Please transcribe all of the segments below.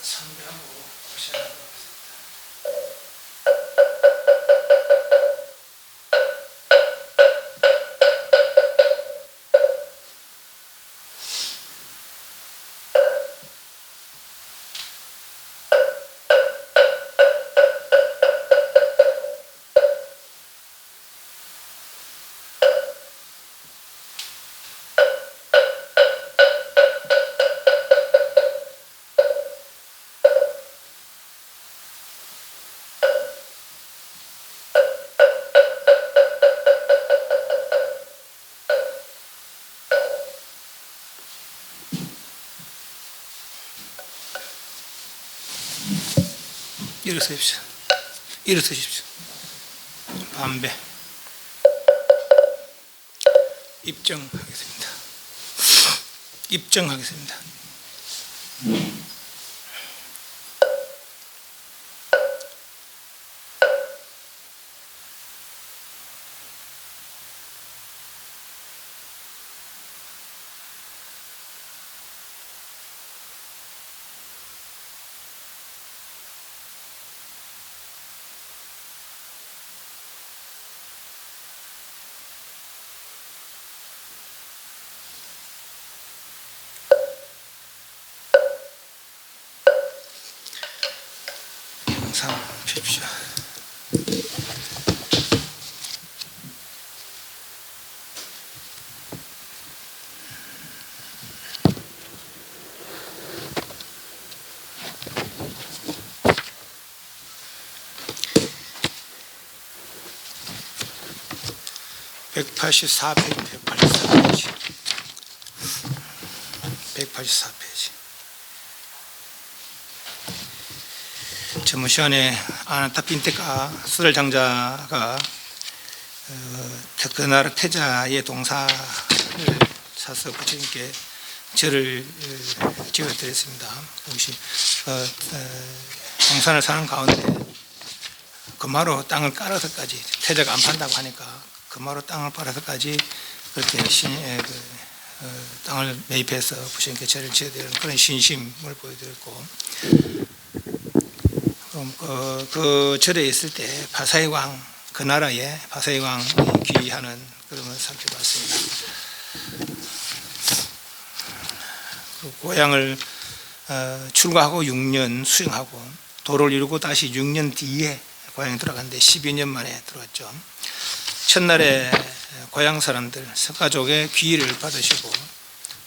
참여하고 시작하도록 하겠습니다. 일어서십시오. 일어서십시오. 반배 입정하겠습니다. 입정하겠습니다. 영상 펴십시오. (184페이지) 184페이지 전문 시간에 아나타 빈테카 수달 장자가 그나라 태자의 동사를 사서 부처님께 절을 지어드렸습니다. 혹시 동산을 사는 가운데 금화로 땅을 깔아서까지 태자가 안 판다고 하니까 금화로 땅을 깔아서까지 그렇게 땅을 매입해서 부처님께 절을 지어드리는 그런 신심을 보여드렸고, 그 절에 있을 때 바사이 왕, 그 나라에 바사이 왕이 귀의하는 그런 걸 살펴봤습니다. 그 고향을 출가하고 6년 수행하고 도를 이루고 다시 6년 뒤에 고향에 들어갔는데 12년 만에 들어갔죠. 첫날에 고향 사람들 석가족의 귀의를 받으시고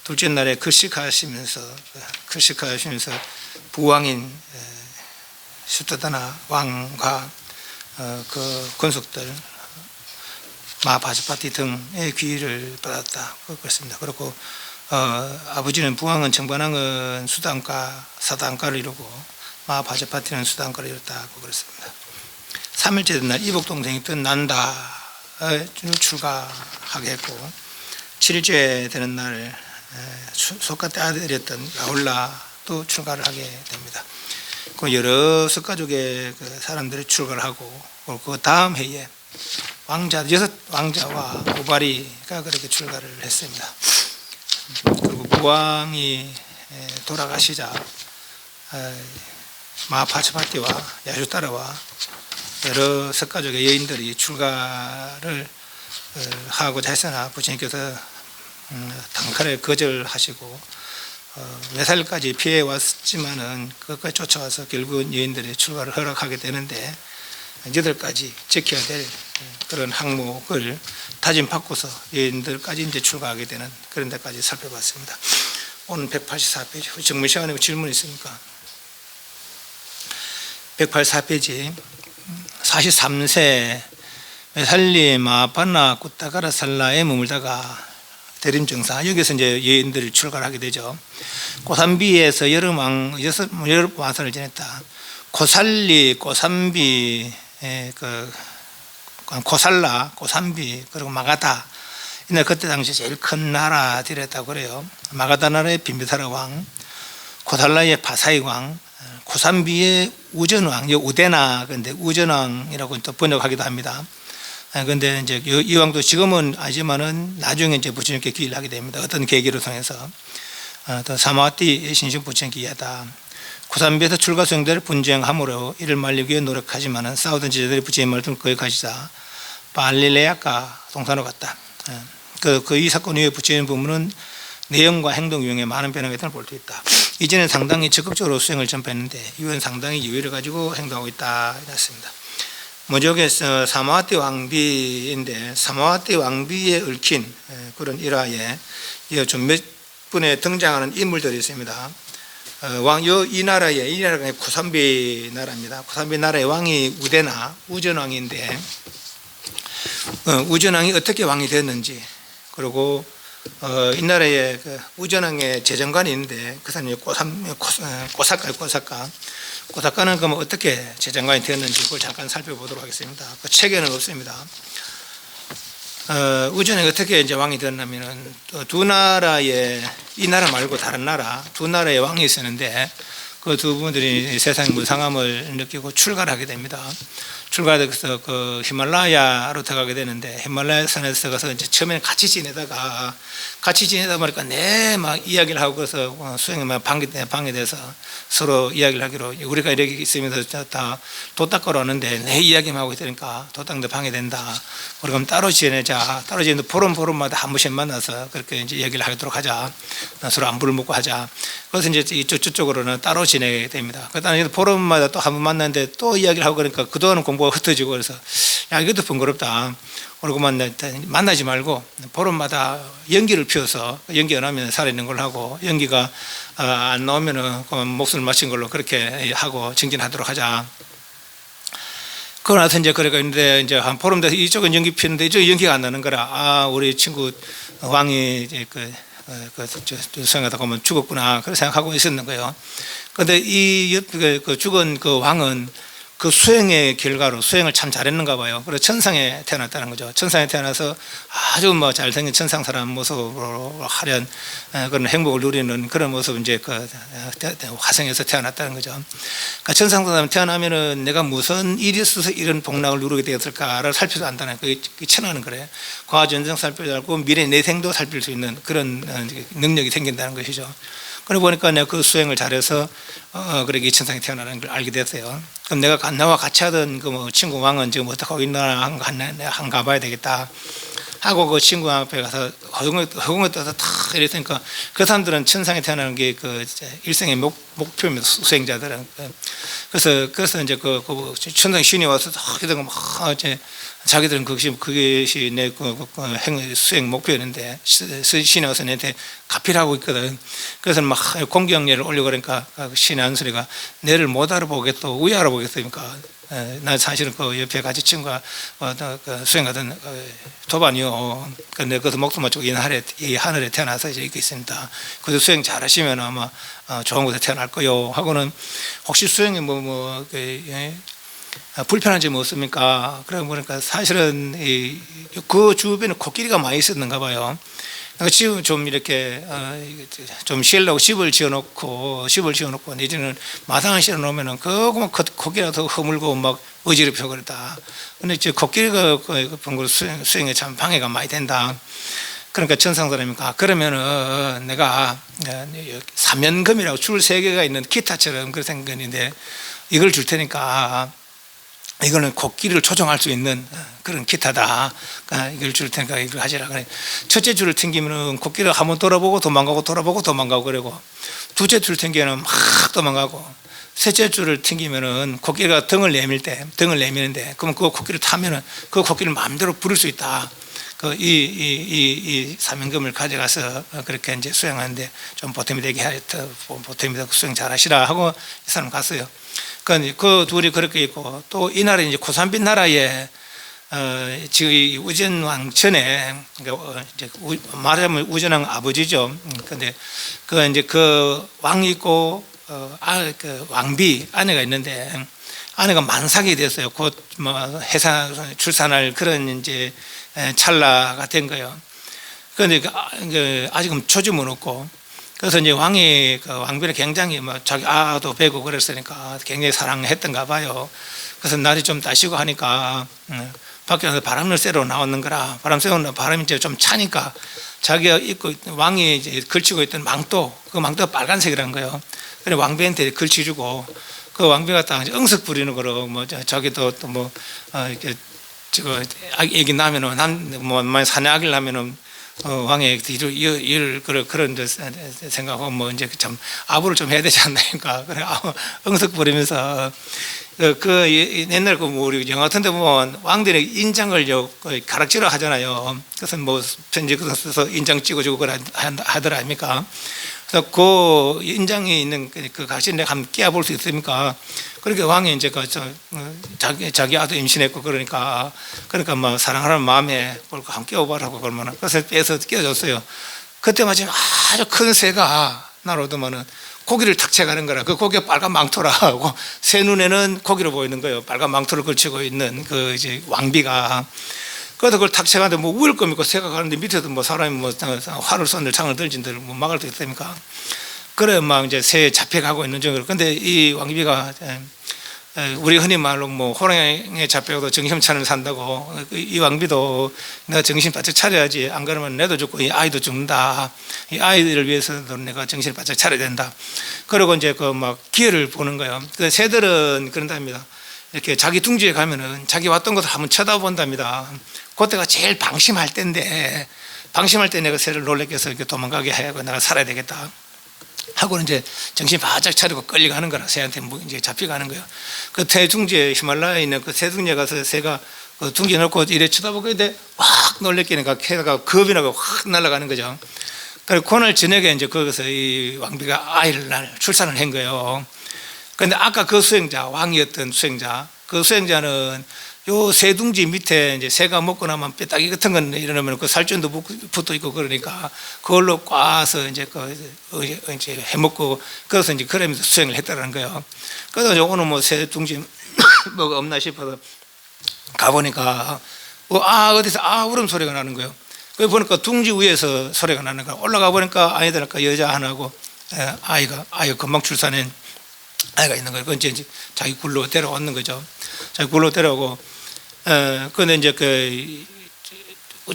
둘째 날에 글식하시면서 부왕인 슈타다나 왕과 그 권속들 마바자파티 등의 귀의를 받았다 그렇습니다. 그리고 아버지는 부왕은 정반왕은 수단가 사단가를 이루고 마바자파티는 수단가를 이뤘다고 그랬습니다. 3일째 된 날 이복 동생이 뜬 난다를 출가하게 했고 7일째 되는 날 속가때 아들이었던 라울라도 출가를 하게 됩니다. 그 여러 석가족의 그 사람들이 출가를 하고 그 다음 해에 여섯 왕자와 오바리가 그렇게 출가를 했습니다. 그리고 부왕이 돌아가시자 마파차파티와 야주따라와 여러 석가족의 여인들이 출가를 하고자 했으나 부처님께서 단칼에 거절하시고 외살까지 피해 왔지만은 그것까지 쫓아와서 결국은 여인들의 출가를 허락하게 되는데 8가지 지켜야 될 그런 항목을 다짐 바꿔서 여인들까지 이제 출가하게 되는 그런 데까지 살펴봤습니다. 오늘 184페이지 정문 시간에 질문 있습니까? 184페이지 43세 메살리 마파나 꾸타가라 살라에 머물다가 대림정사 여기서 이제 여인들이 출가를 하게 되죠. 고산비에서 여러 왕사를 지냈다. 고살리, 고산비, 고살라, 고산비 그리고 마가다 이날 그때 당시 제일 큰 나라들이었다고 그래요. 마가다 나라의 빈비사라 왕, 고살라의 바사이 왕, 고산비의 우전왕, 우데나 근데 우전왕이라고 또 번역하기도 합니다. 그런데 이제 이 왕도 지금은 아니지만은 나중에 이제 부처님께 귀의를 하게 됩니다. 어떤 계기를 통해서 또 사마와티 신신 부처님 귀의하다. 고산비에서 출가 수행대를 분쟁함으로 이를 말리기 위해 노력하지만은 싸우던 제자들이 부처의 말씀을 거기 가시자 발릴레아가 동산으로 갔다. 이 사건 이후에 부처의 부문은 내용과 행동 유형에 많은 변화가 있다는 볼 수 있다. 이전에 상당히 적극적으로 수행을 전파했는데 이후엔 상당히 여유를 가지고 행동하고 있다. 이렇습니다. 먼저 사마와티 왕비인데 사마와티 왕비에 얽힌 그런 일화에 좀 몇 분에 등장하는 인물들이 있습니다. 이 나라가 고산비 나라입니다. 고산비 나라의 왕이 우대나 우전왕인데 우전왕이 어떻게 왕이 됐는지, 그리고 이 나라에 우전왕의 재정관이 있는데 그 사람이 고사카는 그러면 어떻게 재정관이 되었는지 그걸 잠깐 살펴보도록 하겠습니다. 그 책에는 없습니다. 우전왕이 어떻게 이제 왕이 되었냐면은 두 나라의, 이 나라 말고 다른 나라 두 나라의 왕이 있었는데 그 두 분들이 세상 무상함을 느끼고 출가를 하게 됩니다. 출가해서 그 히말라야로 들어가게 되는데 히말라야 산에서 가서 이제 처음에는 같이 지내다 보니까 막 이야기를 하고 그래서 수행이 막 방해돼서 서로 이야기를 하기로, 우리가 이렇게 있으면서 다 도닦으러 오는데 내 이야기만 하고 있으니까 도닦는데 방해된다. 우리 그럼 따로 지내자. 따로 지내는데 보름마다 한 번씩 만나서 그렇게 이제 이야기를 하도록 하자. 서로 안부를 묻고 하자. 그래서 이제 이쪽으로는 따로 지내게 됩니다. 그다음에 보름마다 또 한 번 만났는데 또 이야기를 하고 그러니까 그동안은 공부가 흩어지고 그래서 야, 이것도 번거롭다. 그리고 만나지 말고 보름마다 연기를 피워서 연기 안 하면 살아있는 걸로 하고, 연기가 안 나오면은 목숨을 마친 걸로 그렇게 하고 정진하도록 하자. 그러고 나서 이제 그래가 있는데 이제 한 보름 돼서 이쪽은 연기 피우는데 이쪽은 연기가 안 나는 거라. 우리 친구 왕이 이제 수행하다 보면 죽었구나. 그렇게 생각하고 있었는 거예요. 그런데 죽은 그 왕은 그 수행의 결과로 수행을 참 잘했는가 봐요. 그래서 천상에 태어났다는 거죠. 천상에 태어나서 아주 잘생긴 천상 사람 모습으로 하려는 그런 행복을 누리는 그런 모습, 이제 화성에서 태어났다는 거죠. 그러니까 천상 사람 태어나면은 내가 무슨 일이 있어서 이런 복락을 누리게 되었을까를 살펴도 안다는 그게 천하는 그래. 과거 전생 살펴도 알고 미래 내생도 살필 수 있는 그런 능력이 생긴다는 것이죠. 그러고 보니까 내가 그 수행을 잘해서 그렇게 천상에 태어나는 걸 알게 됐어요. 그럼 나와 같이 하던 그 친구 왕은 지금 어떻게 하고 있나 한 가봐야 되겠다 하고 그 친구 앞에 가서 허공에 떠서 탁 이랬으니까 그 사람들은 천상에 태어나는 게 그 일생의 목표입니다. 수행자들은. 그래서 이제 천상 신이 와서 탁 이러고 막 이제 자기들은 그것이 내 수행 목표였는데 신이 와서 내한테 가필하고 있거든. 그래서 막 공경례를 올리고 그러니까 신의 한 소리가 내를 못 알아보겠다, 왜 알아보겠습니까? 난 사실은 그 옆에 같이 친구가 수행하던 도반이요. 근데 그것도 목숨 맞추고 이 하늘에 태어나서 이제 있고 있습니다. 그래서 수행 잘하시면 아마 좋은 곳에 태어날 거요. 하고는 혹시 수행이 불편한 점이 없습니까? 그러고 보니까 사실은 그 주변에 코끼리가 많이 있었는가 봐요. 지금 좀 이렇게 좀 쉬려고 집을 지어놓고 내지는 마당을 씌워놓으면은 그거만 코끼리가 더 허물고 막 어지럽혀 그랬다. 근데 이제 코끼리가 번거로 수행에 참 방해가 많이 된다. 그러니까 천상사람이니까 그러면은 내가 사면금이라고 줄 3개가 있는 기타처럼 그런 생각인데 이걸 줄 테니까 이거는 코끼리를 조종할 수 있는 그런 기타다. 그러니까 이걸 줄 테니까 이걸 하시라 그래. 첫째 줄을 튕기면은 코끼리가 한번 돌아보고 도망가고 그러고, 둘째 줄 튕기면은 막 도망가고, 셋째 줄을 튕기면은 코끼리가 등을 내미는데 그러면 그 코끼리를 타면은 그 코끼리를 마음대로 부를 수 있다. 이 사명금을 가져가서 그렇게 이제 수행하는데 좀 보탬이 되게 보탬이 되고 수행 잘하시라 하고 이 사람 갔어요. 그 둘이 그렇게 있고, 또 이 나라 이제 고산빛 나라에 지금 우전왕 전에 말하자면 우전왕 아버지죠. 근데 그 왕이 있고 그 왕비 아내가 있는데 아내가 만삭이 됐어요. 곧 출산할 그런 이제 찰나가 된 거예요. 그런데 아직은 초심은 없고, 그래서 이제 왕이 왕비를 굉장히 자기 아도 배고 그랬으니까 굉장히 사랑했던가 봐요. 그래서 날이 좀 따시고 하니까 밖에서 바람을 쐬러 나왔는 거라, 바람이 이제 좀 차니까 자기가 왕이 이제 걸치고 있던 망토, 그 망토가 빨간색이라는 거예요. 그래 왕비한테 걸치주고, 그 왕비가 딱 응석 부리는 거로 뭐 자기도 또 뭐 이렇게 저거 애기 나면은 뭐 사냥하길 나면은 왕의 뒤로 이을 그런 데 생각하고 뭐 이제 참 아부를 좀 해야 되지 않나니까 그래 응석 부리면서 그 옛날 뭐 우리 영화 같은 데 보면 왕들의 인장을 가락지로 하잖아요. 그래서 뭐 편지 써서 인장 찍어주고 그래 하더라 아닙니까? 그래서 그 인장이 있는 그 가시 내가 한번 깨어볼 수 있습니까? 그렇게 왕이 이제 자기 아들 임신했고 그러니까 뭐 사랑하는 마음에 그걸 한번 깨워보라고 그러면 그래서 빼서 깨워줬어요. 그때 마침 아주 큰 새가 날아오더만은 고기를 탁 채가는 거라. 그 고기가 빨간 망토라 하고 새 눈에는 고기로 보이는 거예요. 빨간 망토를 걸치고 있는 그 이제 왕비가. 그래서 그걸 탁 채가는데 뭐 우을 겁니까? 새가 가는데 밑에도 뭐 사람이 뭐 활을 쏜들 창을 들진들 뭐 막을 수 있습니까? 그래 막 이제 새에 잡혀가고 있는 중이로. 근데 이 왕비가 우리 흔히 말로 뭐 호랑이에 잡혀도 정신차려 산다고 이 왕비도 내가 정신 바짝 차려야지 안 그러면 내도 죽고 이 아이도 죽는다. 이 아이들을 위해서도 내가 정신 바짝 차려야 된다. 그리고 이제 그 막 기회를 보는 거예요. 그 새들은 그런답니다. 이렇게 자기 둥지에 가면은 자기 왔던 것을 한번 쳐다본답니다. 그때가 제일 방심할 때인데 방심할 때 내가 새를 놀래게 해서 이렇게 도망가게 하고 내가 살아야 되겠다. 하고 이제 정신 바짝 차리고 끌려가는 거라 새한테 이제 잡혀가는 거예요. 그 새 히말라야에 있는 그 새 둥지에 가서 새가 그 둥지 놓고 이래 쳐다보고 있는데 확 놀래키니까 새가 겁이 나고 확 날아가는 거죠. 그리고 그날 저녁에 이제 거기서 이 왕비가 아이를 출산을 한 거예요. 그런데 아까 그 수행자, 왕이었던 수행자, 그 수행자는 요 새둥지 밑에 이제 새가 먹고 나면 뼈다귀 같은 건 이러면 그 살점도 붙어 있고 그러니까 그걸로 꽈서 이제 이제 해먹고 그래서 이제 그러면서 수행을 했다는 거예요. 그래서 오늘 뭐 새둥지 뭐가 없나 싶어서 가보니까 어디서 울음소리가 나는 거예요. 그 보니까 둥지 위에서 소리가 나는 거예요. 올라가 보니까 아이들과 여자 하나고 아이가 금방 출산한 아이가 있는 거예요. 그건 이제 자기 굴로 데려왔는 거죠. 자기 굴로 데려오고, 그런데 이제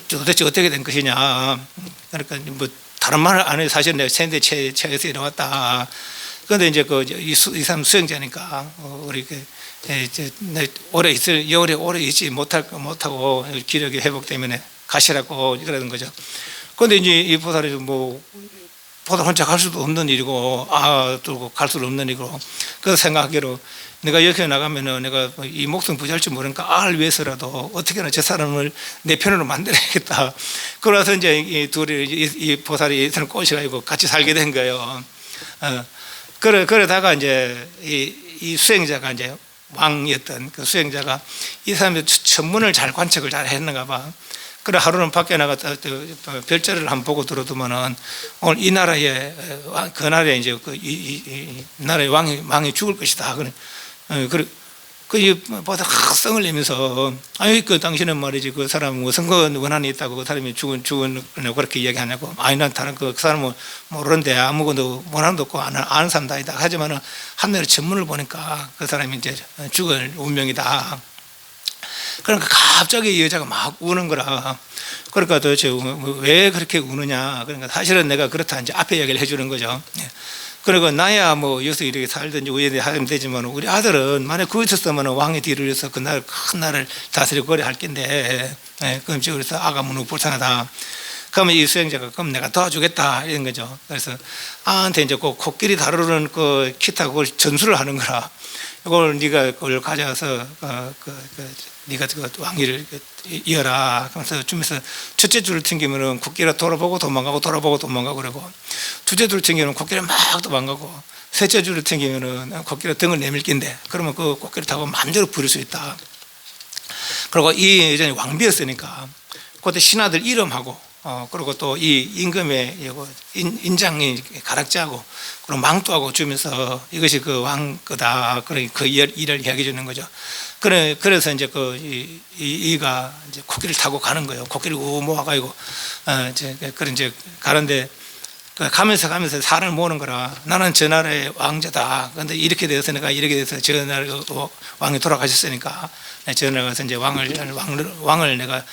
도대체 어떻게 된 것이냐. 그러니까 뭐 다른 말을 안 해요. 사실 내가 세대 체에서 일어났다. 그런데 이제 이 사람 수행자니까 우리 오래 있지 못하고 기력의 회복 때문에 가시라고 그러는 거죠. 그런데 이제 이 보살이 뭐 보다 혼자 갈 수도 없는 일이고 또 갈 수도 없는 일이고 그 생각하기로 내가 여기 나가면은 내가 이 목숨 부지할지 모르니까 알을 위해서라도 어떻게나 저 사람을 내 편으로 만들어야겠다. 그래서 이제 이 둘이 이 보살이 이들을 꼬셔가지고 같이 살게 된 거예요. 그러다가 이제 이 수행자가 이제 왕이었던 그 수행자가 이 사람의 천문을 잘 관측을 잘 했는가 봐. 그래 하루는 밖에 나갔다 별자리를 한번 보고 들어두면은 오늘 이 나라에 그 나라에 이제 이 나라의 왕이 죽을 것이다. 그래 보다 성을 내면서 그 당신은 말이지 그 사람 무슨 원한이 있다고 그 사람이 죽은 그렇게 이야기하냐고 난 다른 그 사람은 모르는데 아무것도 원한도 없고 아는 사람도 아니다. 하지만은 하늘의 전문을 보니까 그 사람이 이제 죽을 운명이다. 그러니까 갑자기 이 여자가 막 우는 거라. 그러니까 도대체 왜 그렇게 우느냐. 그러니까 사실은 내가 그렇다 이제 앞에 이야기를 해주는 거죠. 그리고 나야 뭐 여기서 이렇게 살든지 우연히 하면 되지만 우리 아들은 만약 거기 있었으면 왕의 뒤를 위해서 그 나라 큰 나라를 다스리고 그래 할 텐데 그럼 그래서 아가 무는 불쌍하다. 그러면 이 수행자가 그럼 내가 도와주겠다 이런 거죠. 그래서 아한테 이제 그 코끼리 다루는 그 기타 그걸 전수를 하는 거라. 이걸 네가 그걸 가져와서 네가 그 왕위를 이어라. 그래서 주면서 첫째 줄을 튕기면은 코끼리가 돌아보고 도망가고 그러고 두째 줄을 튕기면 코끼리가 막 도망가고 셋째 줄을 튕기면은 코끼리가 등을 내밀긴데 그러면 그 코끼리 타고 마음대로 부릴 수 있다. 그리고 이 예전에 왕비였으니까 그때 신하들 이름하고 그리고 또 이 임금의 인장이 가락지하고 그리고 망토하고 주면서 이것이 그 왕 거다. 그 일을 이야기해 주는 거죠. 그래서 이제 이가 이제 코끼리를 타고 가는 거예요. 코끼리 모아가지고 이제 가는데 가면서 사람을 모으는 거라. 나는 저 나라의 왕자다. 그런데 이렇게 되어서 내가 이렇게 돼서 저 나라 왕이 돌아가셨으니까 저 나라 가서 이제 왕을 내가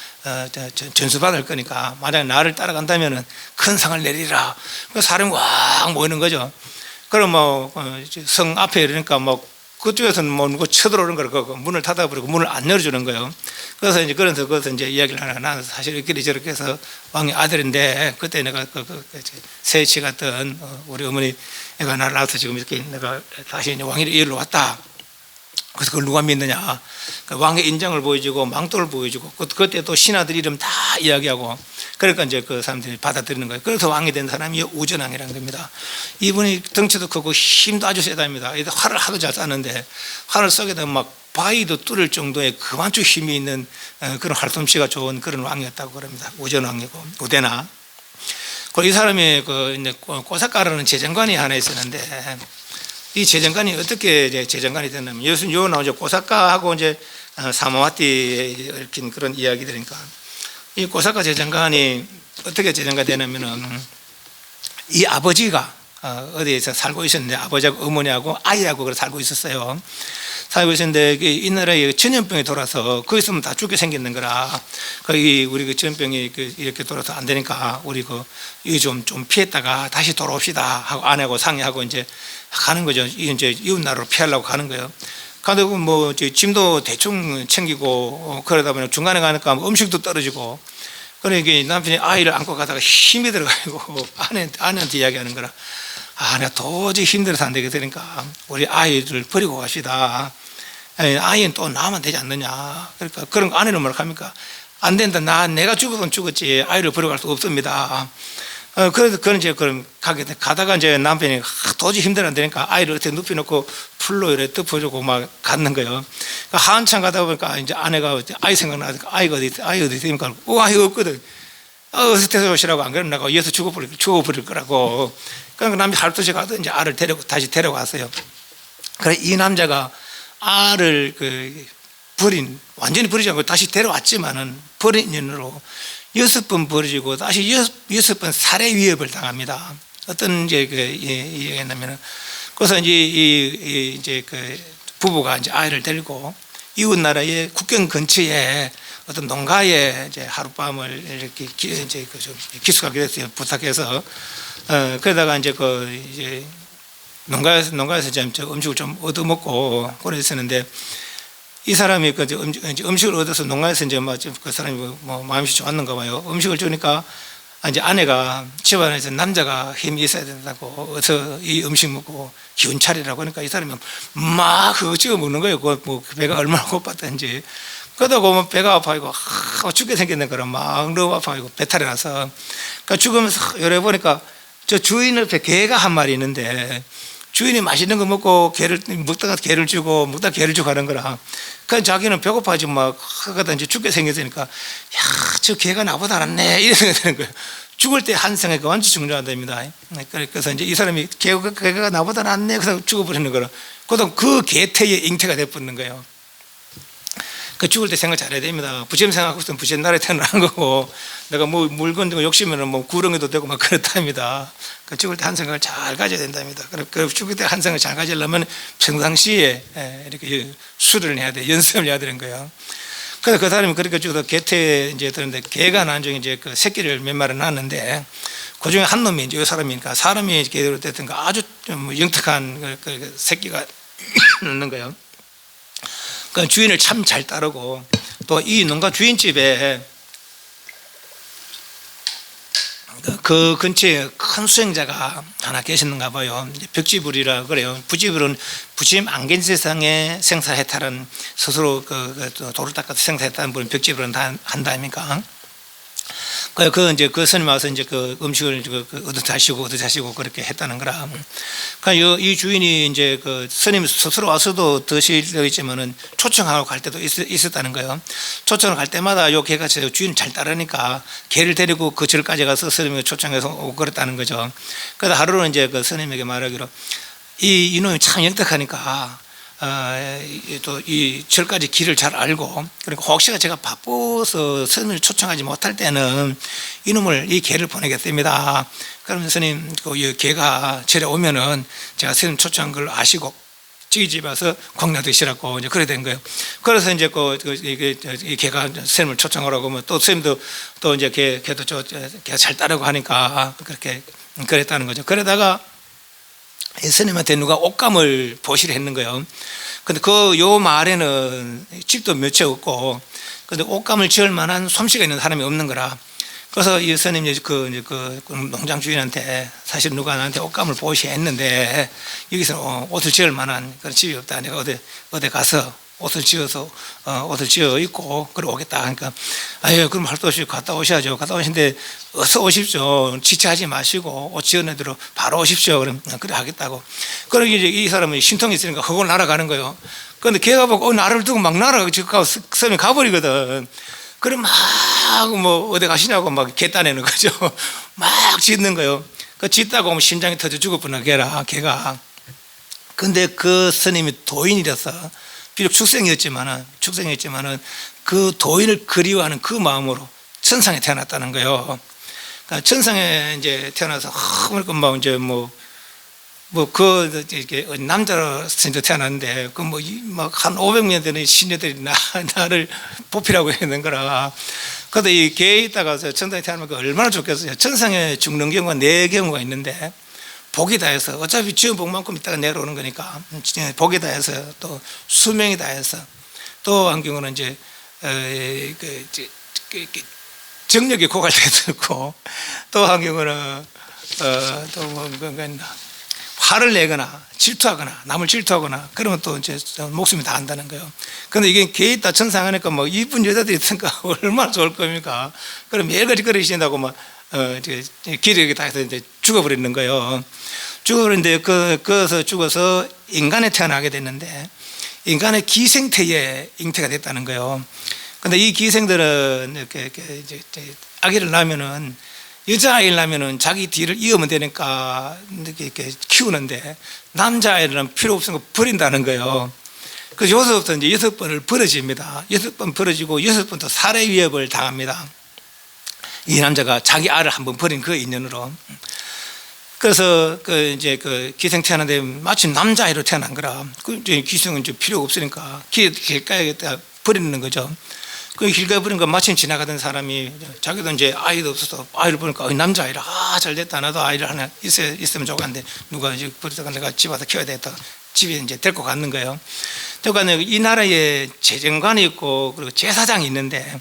전수받을 거니까 만약 나를 따라간다면은 큰 상을 내리라. 그 사람이 왕 모이는 거죠. 그럼 뭐 성 앞에 이러니까 뭐 그쪽에서는 뭐 누구 쳐들어오는 거를 그 문을 닫아버리고 문을 안 열어주는 거예요. 그래서 이제 그것서 이제 이야기를 하나. 나는 사실 이렇게 저렇게 해서 왕의 아들인데 그때 내가 세치 같은 우리 어머니가 나를 낳아서 지금 이렇게 내가 다시 이제 왕의 일로 왔다. 그래서 그걸 누가 믿느냐? 그 왕의 인장을 보여주고 망토를 보여주고 그때 또 신하들 이름 다 이야기하고 그러니까 이제 그 사람들이 받아들이는 거예요. 그래서 왕이 된 사람이 우전왕이라는 겁니다. 이분이 덩치도 크고 힘도 아주 세답니다. 활을 하도 잘 쐈는데 활을 쏘게 되면 막 바위도 뚫을 정도의 그만큼 힘이 있는 그런 활솜씨가 좋은 그런 왕이었다고 그럽니다. 우전왕이고 우대나. 그리고 이 사람이 그 이제 꼬사까라는 재정관이 하나 있었는데. 이 재정관이 어떻게 이제 재정관이 됐냐면 요 나오죠. 꼬사카하고 이제 사마와티에 얽힌 그런 이야기들이니까 이 꼬사카 재정관이 어떻게 재정관이 되냐면은 이 아버지가 어디에서 살고 있었는데 아버지하고 어머니하고 아이하고 그래 살고 있었어요. 살고 있었는데 이 나라에 전염병이 돌아서 거기 있으면 다 죽게 생기는 거라. 거기 우리 그 전염병이 이렇게 돌아서 안 되니까 우리 이거 좀 피했다가 다시 돌아옵시다 하고 아내하고 상의하고 이제 가는 거죠. 이제 이웃 나라로 피하려고 가는 거예요. 가다 보면 뭐 짐도 대충 챙기고 그러다 보니 중간에 가니까 음식도 떨어지고 그러니까 남편이 아이를 안고 가다가 힘이 들어가지고 아내한테 이야기하는 거라. 내가 도저히 힘들어서 안 되겠으니까 우리 아이를 버리고 갑시다. 아이는 또 나면 되지 않느냐. 그러니까 그런 거 아내는 뭐라 합니까? 안 된다. 내가 죽으면 죽었지 아이를 버리고 갈 수 없습니다. 그래서 그런 이제 그럼 가다가 이제 남편이 도저히 힘들어 안 되니까 아이를 어떻게 눕혀놓고 풀로 이렇게 덮어주고 막 갔는 거예요. 한참 가다 보니까 이제 아내가 아이 생각나니까 아이가 어디 있습니까? 아이 없거든. 어디서 데려오시라고 안 그러면 내가 여기서 죽어버릴 거라고. 그러니까 남자 할도시 가서 이제 알을 다시 데려갔어요. 그래 이 남자가 알을 완전히 버리지 않고 다시 데려왔지만은 버린 인으로 6번 버려지고 다시 6번 살해 위협을 당합니다. 어떤 이제 얘기했냐면은 그래서 이제 부부가 이제 아이를 데리고 이웃 나라의 국경 근처에 어떤 농가에 이제 하룻밤을 이렇게 이제 좀 기숙하게 됐어요. 부탁해서 그러다가 이제 이제 농가에서 좀 음식을 좀 얻어먹고 그랬었는데 이 사람이 음식을 얻어서 농가에서 이제 그 사람이 뭐 마음이 좋았는가 봐요. 음식을 주니까 이제 아내가 집안에서 남자가 힘이 있어야 된다고 어서 이 음식 먹고 기운 차리라고 하니까 이 사람이 막 그거 찍어 먹는 거예요. 뭐 배가 얼마나 고팠던지. 그러다 보면 배가 아파가지고 죽게 생겼는 거라 막 너무 아파가지고 배탈이 나서 그러니까 죽으면서 여러 보니까 저 주인 옆에 개가 한 마리 있는데 주인이 맛있는 거 먹고 먹다가 개를 주고 먹다가 개를 주고 하는 거라. 그러니까 자기는 배고파지 막 하다 이제 죽게 생겼으니까 저 개가 나보다 낫네 이런 생각이 드는 거예요. 죽을 때 한생에 완전 중요하답니다. 그래서 이제 이 사람이 개가 나보다 낫네 그래서 죽어버리는 거라. 그다음 그 개태의 잉태가 돼버리는 거예요. 그 죽을 때 생각 잘해야 됩니다. 부처님 생각하고 있으면 부처님 나라에 태어나는 거고 내가 뭐 물건 들고 욕심이면 뭐 구렁이도 되고 막 그렇답니다. 그 죽을 때 한 생각을 잘 가져야 된답니다. 그 죽을 때 한 생각을 잘 가지려면 평상시에 이렇게 수련을 해야 돼, 연습을 해야 되는 거예요. 그래서 그 사람이 그렇게 죽어서 개태 이제 들었는데 개가 나중에 이제 그 새끼를 몇 마리 낳았는데 그 중에 한 놈이 이제 이 사람이니까 사람이 개로 됐던가 아주 좀 영특한 그 새끼가 낳는 거예요. 그 주인을 참 잘 따르고 또 이 농가 주인집에 그 근처에 큰 수행자가 하나 계셨는가 봐요. 벽지불이라 그래요. 부처님 안개 세상에 생사해탈은 스스로 돌을 닦아서 생사해탈은 분은 벽지불은 한다 아닙니까? 이제 그 스님 와서 이제 그 음식을 얻어 자시고 그렇게 했다는 거라. 그러니까 이 주인이 이제 그 스님 스스로 와서도 드실 수 있지만은 초청하고 갈 때도 있었다는 거예요. 초청을 갈 때마다 요 개가 주인 잘 따르니까 개를 데리고 그 절까지 가서 스님이 초청해서 오고 그랬다는 거죠. 그래서 하루는 이제 그 스님에게 말하기로 이놈이 참 영특하니까 또 이 절까지 길을 잘 알고, 그러니까 혹시나 제가 바빠서 스님을 초청하지 못할 때는 이놈을 이 개를 보내겠습니다. 그러면 스님 그 개가 절에 오면은 제가 스님 초청한 걸 아시고 저희 집에 와서 광야 드시라고 이제 그래 된 거예요. 그래서 이제 이 개가 스님을 초청하라고 하면 또 스님도 또 이제 개도 걔가 잘 따르고 하니까 그렇게 그랬다는 거죠. 그러다가 스님한테 누가 옷감을 보시를 했는 거예요. 근데 요 마을에는 집도 몇 채 없고, 근데 옷감을 지을 만한 솜씨가 있는 사람이 없는 거라. 그래서 이 스님이 그 농장 주인한테 사실 누가 나한테 옷감을 보시 했는데 여기서 옷을 지을 만한 그런 집이 없다. 내가 어디 가서 옷을 지어 입고 그래 오겠다 하니까, 아유 그럼 할 수 없이 갔다 오셔야죠. 갔다 오시는데 어서 오십시오. 지체하지 마시고 옷 지은 애대로 바로 오십시오. 그럼 그래 하겠다고. 그러기 이제 이 사람은 신통이 있으니까 그걸 날아가는 거예요. 그런데 걔가 보고 나를 두고 막 날아가고 스님이 가버리거든. 그럼 막 뭐 어디 가시냐고 막 개따내는 거죠. 막 짖는 거예요. 그 짖다가 오면 심장이 터져 죽을 뻔한 걔가. 근데 그 스님이 도인이라서 비록 축생이었지만은 그 도인을 그리워하는 그 마음으로 천상에 태어났다는 거예요. 그러니까 천상에 이제 태어나서 막 이제 이렇게 남자로 태어났는데 한 500년 되는 신녀들이 나를 보필하고 있는 거라. 그런데 이 개에 있다가 천상에 태어나면 얼마나 좋겠어요. 천상에 죽는 경우가 4경우가 있는데 복이 다해서 어차피 지은 복만큼 있다가 내려오는 거니까 복이 다해서 또 수명이 다해서 또 한 경우는 이제 정력이 고갈돼서 있고 또 한 경우는 화를 내거나 질투하거나 남을 질투하거나 그러면 또 이제 목숨이 다 한다는 거예요. 그런데 이게 개에 있다 천상하니까 뭐 이쁜 여자들이 있으니까 얼마나 좋을 겁니까? 그럼 매일같이 그러신다고 막 기력이 다 해서 이제 죽어버리는 거예요. 죽어버리는데 그래서 죽어서 인간에 태어나게 됐는데 인간의 기생태에 잉태가 됐다는 거예요. 근데 이 기생들은 이렇게 이제 아기를 낳으면은 여자아이를 낳으면은 자기 뒤를 이으면 되니까 이렇게 키우는데 남자아이를 낳으면 필요 없으니까 버린다는 거예요. 그래서 여기서부터 이제 6번을 벌어집니다. 6번 벌어지고 6번 또 살해 위협을 당합니다. 이 남자가 자기 알을 한번 버린 그 인연으로. 그래서 이제 기생 태어났는데 마침 남자아이로 태어난 거라. 이제 기생은 이제 필요가 없으니까 길가에다 버리는 거죠. 그 길가에 버린 거 마침 지나가던 사람이 자기도 이제 아이도 없어서 아이를 보니까 남자아이라 잘 됐다. 나도 아이를 하나 있으면 좋겠는데 누가 이제 버리다가 내가 집 와서 키워야 되겠다. 집에 이제 데리고 갔는 거예요. 그러니까 이 나라에 재정관이 있고 그리고 제사장이 있는데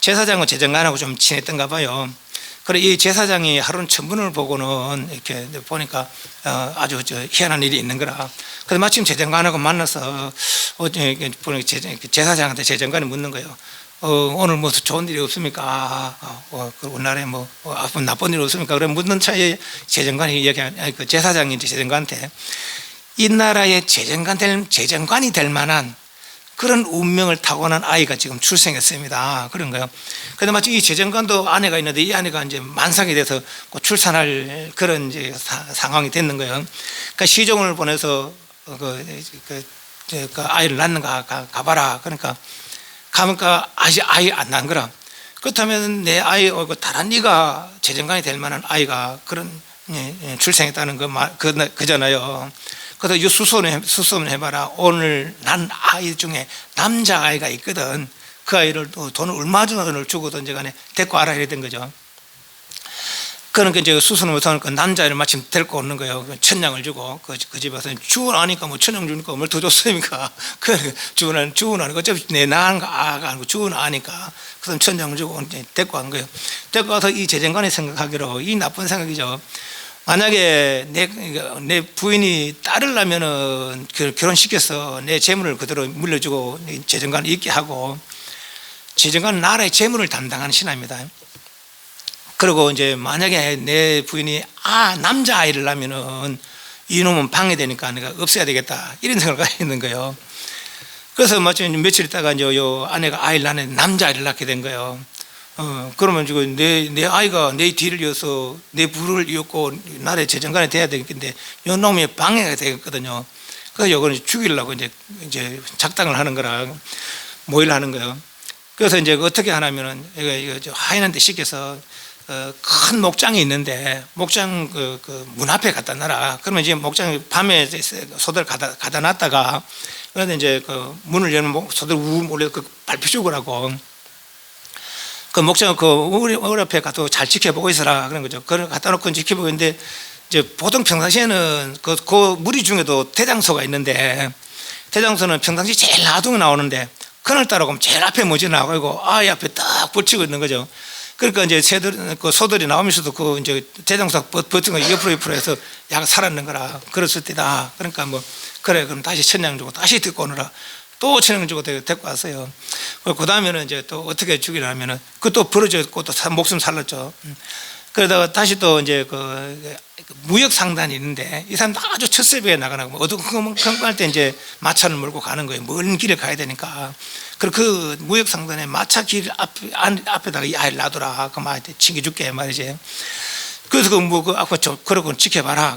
제사장은 재정관하고 좀 친했던가 봐요. 그래 이 제사장이 하루는 천문을 보고는 이렇게 보니까 아주 희한한 일이 있는 거라. 그래서 마침 재정관하고 만나서 제사장한테 재정관이 묻는 거예요. 오늘 뭐 좋은 일이 없습니까? 우리나라에 뭐 나쁜 일 없습니까? 그래 묻는 차에 재정관이 그 제사장이 재정관한테 이 나라의 재정관이 될 만한 그런 운명을 타고난 아이가 지금 출생했습니다. 그런 거예요. 그런데 마치 이 재정관도 아내가 있는데 이 아내가 이제 만삭이 돼서 출산할 그런 이제 상황이 됐는 거예요. 그러니까 시종을 보내서 그 아이를 낳는가 가봐라. 그러니까 가니까 아직 아이 안 낳은 거라. 그렇다면 내 아이 다른 네가 재정관이 될 만한 아이가 그런 출생했다는 그잖아요. 그래서 수소문 해봐라. 오늘 난 아이 중에 남자아이가 있거든. 그 아이를 돈을 얼마 전을 주고든지 간에 데리고 와라 이랬던 거죠. 그러니까 이제 수소는 못하니까 남자아이를 마침 데리고 오는 거예요. 천냥을 주고 그 집에서 주원하니까 뭐 천냥 주니까 뭘 더 줬습니까? 주원하니까 어차피 내 낳은 아가 아니고 주원하니까 그래서 천냥을 주고 이제 데리고 간 거예요. 데리고 와서 이 재정관이 생각하기로 이 나쁜 생각이죠. 만약에 내 부인이 딸을 낳으면은 결혼시켜서 내 재물을 그대로 물려주고 재정관을 있게 하고, 재정관은 나라의 재물을 담당하는 신하입니다. 그리고 이제 만약에 내 부인이 남자아이를 낳으면은 이놈은 방해되니까 내가 없애야 되겠다 이런 생각을 가지고 있는 거예요. 그래서 마침 며칠 있다가 이제 요 아내가 아이를 낳는 남자아이를 낳게 된 거예요. 그러면 지금 내 아이가 내 뒤를 이어서 내 부를 이었고 나라의 재정관이 돼야 되겠는데 요 놈이 방해가 되겠거든요. 그래서 요거는 죽이려고 이제 작당을 하는 거라 모의를 하는 거예요. 그래서 이제 어떻게 하냐면은 이거 하인한테 시켜서 큰 목장이 있는데 목장 그 문 앞에 갖다 놔라. 그러면 이제 목장 밤에 소들 가다 놨다가 그런데 이제 그 문을 열면 소들 우 몰래 그 밟혀 죽으라고. 그 목장 그 우리 앞에 가도 잘 지켜보고 있어라 그런 거죠. 그걸 갖다 놓고 지켜보고 있는데 이제 보통 평상시에는 그 무리 중에도 대장소가 있는데 대장소는 평상시 제일 나중에 나오는데 그날따라 보면 제일 앞에 먼저 나가고 아이 앞에 딱 붙이고 있는 거죠. 그러니까 이제 그 소들이 나오면서도 그 이제 대장소 버튼 거 옆으로 해서 약 살았는 거라 그랬을 때다. 그러니까 뭐 그래 그럼 다시 천냥 주고 다시 데리고 오느라 또 천냥 주고 데리고 왔어요. 그 다음에는 이제 또 어떻게 죽이려면은 그것도 벌어졌고 또 목숨 살렸죠. 그러다가 다시 또 이제 그 무역 상단이 있는데 이 사람도 아주 첫 새벽에 나가고 어두컴컴할 때 이제 마차를 몰고 가는 거예요. 먼 길에 가야 되니까. 그 무역 상단에 마차 길 앞에다가 이 아이를 놔둬라. 그 말한테 챙겨줄게 말이지. 그래서 그 아까 그러고 지켜봐라.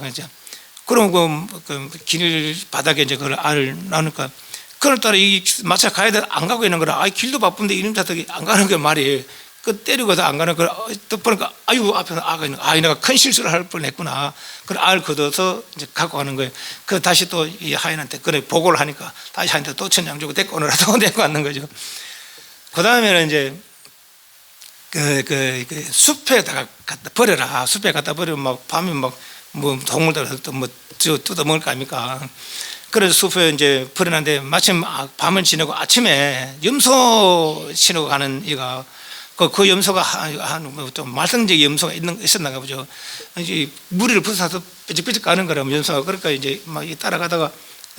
그럼 그 길 바닥에 이제 그 알을 놔놓으니까 그날따라 이 마차 가야 돼 안 가고 있는 거라. 아 길도 바쁜데 이놈 자석이 안 가는 게 말이에요. 그 때리고도 안 가는 걸 또 보니까 아유 앞에 아가 있는 아 내가 큰 실수를 할 뻔했구나. 그걸 알 걷어서 이제 갖고 가는 거예요. 그 다시 또 이 하인한테 그래 보고를 하니까 다시 하인한테 또 천냥 주고 데리고 오느라 또 데리고 왔는 거죠. 그 다음에는 이제 그 숲에다가 갖다 버려라. 숲에 갖다 버리면 막 밤에 막 뭐 동물들 뭐 뜯어 먹을 거 아닙니까? 그래서 숲에 이제 버려놨는데 마침 밤을 지내고 아침에 염소 신고 가는 이가 그 염소가 좀 말썽쟁이 염소가 있었나 보죠. 이제 무리를 부숴서 삐직삐직 가는 거라면 염소가 그러니까 이제 막 따라가다가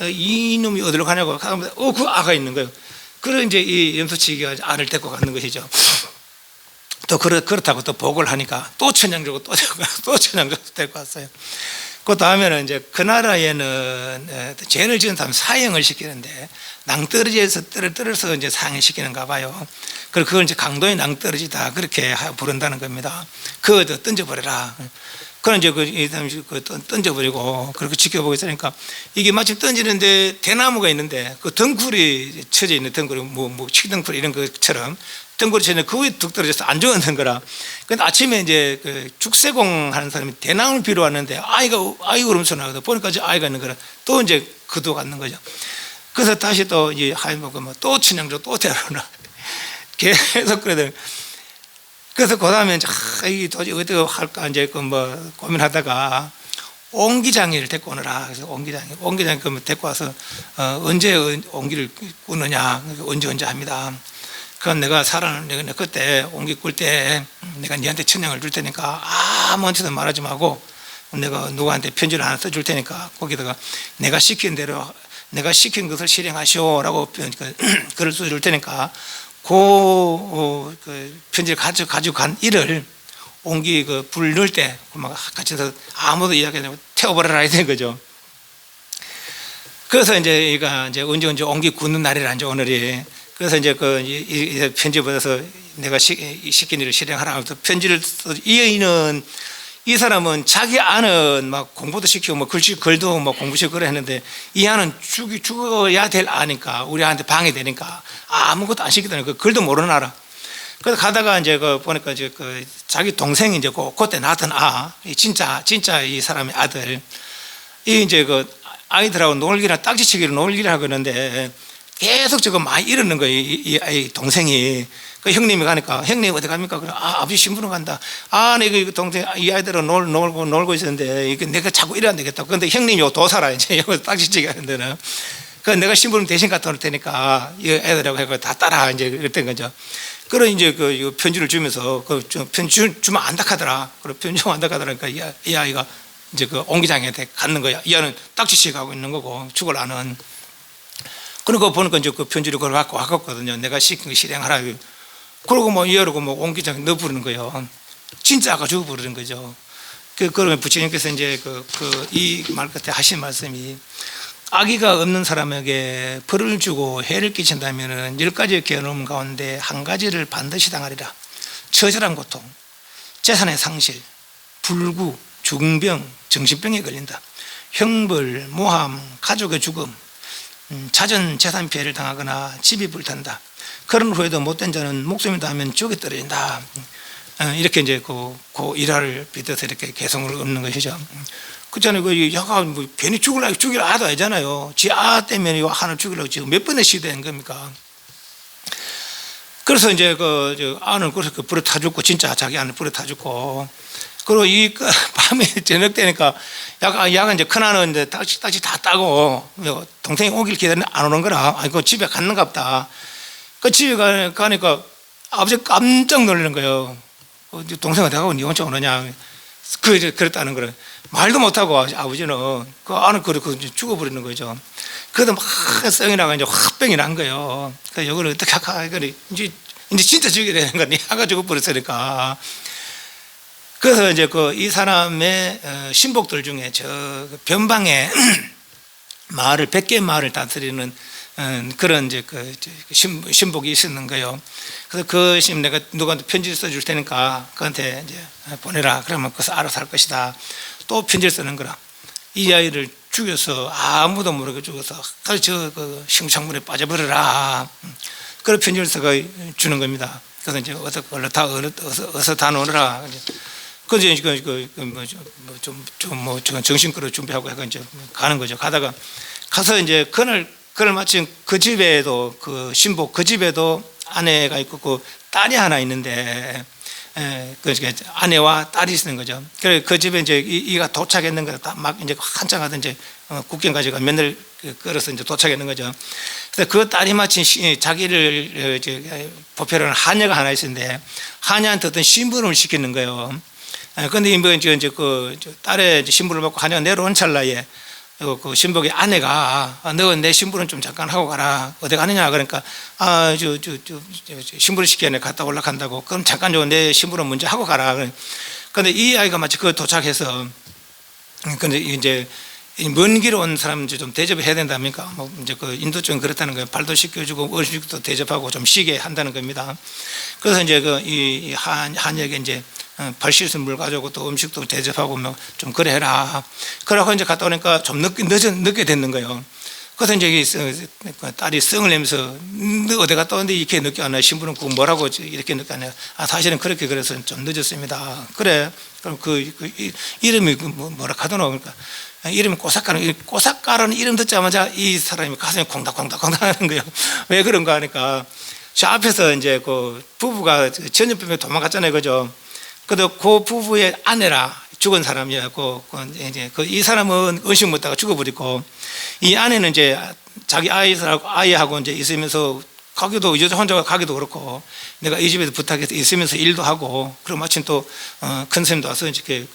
이놈이 어디로 가냐고 하면 그 아가 있는 거예요. 그래 이제 이 염소치기가 알을 데리고 가는 것이죠. 또 그렇다고 또 보고를 하니까 또 천냥 주고 또 천냥 주고 데리고 왔어요. 그 다음에는 이제 그 나라에는 죄를 지은 사람 사형을 시키는데 낭떠러지에서 떨어서 이제 사형을 시키는가 봐요. 그리고 그걸 이제 강도의 낭떠러지다 그렇게 부른다는 겁니다. 그거 던져버려라. 그런 이제 그 던져버리고 그렇게 지켜보고 있으니까 이게 마침 던지는데 대나무가 있는데 그 덩굴이 쳐져 있는 덩굴이 뭐 치덩굴 이런 것처럼 덩굴이 쳐져 있는 그 위에 뚝 떨어져서 안 죽었는 거라. 근데 아침에 이제 그 죽세공 하는 사람이 대나무를 비로 왔는데 아이가 울음소 나거든. 보니까 저 아이가 있는 거라. 또 이제 그도 갔는 거죠. 그래서 다시 또 이 하이모가 또 친양조 또 데려오나 계속 그러더니 그래서 그 다음에 이 도저히 어떻게 할까 이제 그 뭐 고민하다가 옹기장이를 데리고 오느라. 그래서 옹기장이 그 데리고 와서 언제 옹기를 꾸느냐 언제 합니다. 그건 내가 내가 그때 옹기 꿀 때 내가 네한테 천냥을 줄 테니까 아무한테도 말하지 말고 내가 누구한테 편지를 하나 써줄 테니까 거기다가 내가 시킨 대로 내가 시킨 것을 실행하시오라고 글을 써줄 테니까 그 편지를 가지고 간 일을 옹기 그 불 넣을 때 막 같이 해서 아무도 이야기 안 하고 태워버려라 이런 거죠. 그래서 이제 이가 이제 언제 옹기 굳는 날이라 이제 오늘이. 그래서 이제 이 편지 받아서 내가 시킨 일을 실행하라. 편지를 이어있는 이 사람은 자기 아는 막 공부도 시키고 뭐 글도 뭐 공부시키고 그래 했는데 이 아는 죽어야 될 아니까 우리 아한테 방해되니까 아무것도 안 시키더니 그 글도 모르는 아라. 그래서 가다가 이제 보니까 이제 자기 동생이 이제 그때 낳았던 진짜 이 사람의 아들 이 이제 아이들하고 놀기라 딱지치기로 놀기를 하고 있는데 계속 저거 많이 이러는 거예요. 이 동생이. 그 형님이 가니까 형님 어디 갑니까? 그래 아버지 신부로 간다. 내가 동생 이 아이들은 놀고 있었는데 이게 내가 자꾸 이래야 되겠다. 그런데 형님이 도사라 이제 여기서 딱지치기 하는 데는. 그 내가 신부름 대신 갖다 놓을 테니까 이 애들하고 해서 다 따라 이제 그랬던 거죠. 그런 이제 그 편지를 주면서 편지 주면 안닥하더라. 그래 편지 주면 안닥하더라니까 이 아이가 이제 그 옹기장한테 갔는 거야. 이 아이는 딱지치기 하고 있는 거고 죽을 아는. 그러고 보니까 이제 그 편지를 그걸 갖고 왔거든요. 내가 시킨 거 실행하라. 그러고 뭐 이러고 뭐 옹기장 넣어 부르는 거예요. 진짜 아까 죽어 부르는 거죠. 그러면 부처님께서 이제 이 말 끝에 하신 말씀이 악의가 없는 사람에게 벌을 주고 해를 끼친다면은 10가지의 괴로움 가운데 한 가지를 반드시 당하리라. 처절한 고통, 재산의 상실, 불구, 중병, 정신병에 걸린다. 형벌, 모함, 가족의 죽음, 잦은 재산 피해를 당하거나 집이 불탄다. 그런 후에도 못된 자는 목숨이 닿으면 지옥에 떨어진다. 이렇게 이제 그 일화를 빗대서 이렇게 개성을 읊는 것이죠. 그렇잖아요. 그 야가 뭐 괜히 죽이라 하도 하잖아요. 지 때문에 하나 죽이려고 지금 몇 번의 시대인 겁니까? 그래서 이제 그 아는 그래서 그 불에 타 죽고, 진짜 자기 아는 불에 타 죽고, 그리고 이 밤에 저녁 되니까 야가 이제 큰 아는 이제 딱지 다 따고 동생이 오길 기다리는데 안 오는 거라. 아이고 집에 갔는가 보다. 그 집에 가니까 아버지 깜짝 놀라는 거예요. 동생아 내가 니 혼자 오느냐. 그랬다는 거를 말도 못하고 아버지는 그 아는 죽어버리는 거죠. 그래도 막 성이 나가 이제 화병이 난 거예요. 그래서 이걸 어떻게 할까? 이제 진짜 죽게 되는 거야. 야가 죽어버렸으니까. 그래서 이제 이 사람의 신복들 중에 저 변방에 마을을 100개 마을을 다스리는 그런 이제 신복이 있었는 거예요. 그래서 내가 누구한테 편지를 써줄 테니까 그한테 이제 보내라. 그러면 그것을 알아서 할 것이다. 또 편지를 쓰는 거라. 이 아이를 죽여서 아무도 모르게 죽어서 저 심창물에 빠져버려라. 그런 편지를 써가 주는 겁니다. 그래서 이제 어서 다 놓으라. 그래서 정신거로 준비하고 해가 이제 가는 거죠. 가서 이제 그날 마침 그 집에도 그 신복 그 집에도 아내가 있고 그 딸이 하나 있는데 아내와 딸이 있는 거죠. 그래 그 집에 이제 이가 도착했는 거다. 막 이제 한참 하던 이제 국경 가지고 맨날 끌어서 이제 도착했는 거죠. 그래서 그 딸이 마침 자기를 보필하는 하녀가 하나 있었는데 하녀한테 어떤 심부름을 시키는 거예요. 그런데 이제 그 딸의 신부를 받고 하녀가 내려온 찰나에 그 신복의 아내가 너 내 신부는 좀 잠깐 하고 가라. 어디 가느냐. 그러니까 신부를 시키네 갔다 올라간다고. 그럼 잠깐 내 신부는 먼저 하고 가라. 그런데 이 아이가 마치 도착해서 근데 이제 먼 길 온 사람 좀 대접을 해야 된답니까? 뭐 이제 인도 쪽은 그렇다는 거예요. 발도 씻겨주고 음식도 대접하고 좀 쉬게 한다는 겁니다. 그래서 이제 이 한역에 이제 발 씻은 물 가지고 또 음식도 대접하고 뭐 좀 그래 해라. 그러고 이제 갔다 오니까 좀 늦게 됐는 거예요. 그래서 이제 딸이 성을 내면서 너 어디 갔다 오는데 이렇게 늦게 왔나? 신부는 그 뭐라고 이렇게 늦게 왔냐? 사실은 그렇게 그래서 좀 늦었습니다. 그래. 그럼 이름이 뭐라 하더노? 그러니까 이름이 꼬삭가라는 이름 듣자마자 이 사람이 가슴이 콩닥콩닥 하는 거예요. 왜 그런가 하니까 저 앞에서 이제 그 부부가 전염병에 도망갔잖아요. 그죠? 그래도 그 부부의 아내라 죽은 사람이었고 이제 이 사람은 의식 못하고 죽어버리고 이 아내는 이제 자기 아이하고 이제 있으면서 가기도 여자 혼자 가기도 그렇고 내가 이 집에서 부탁해서 있으면서 일도 하고 그리고 마침 또 큰 스님도 와서 이렇게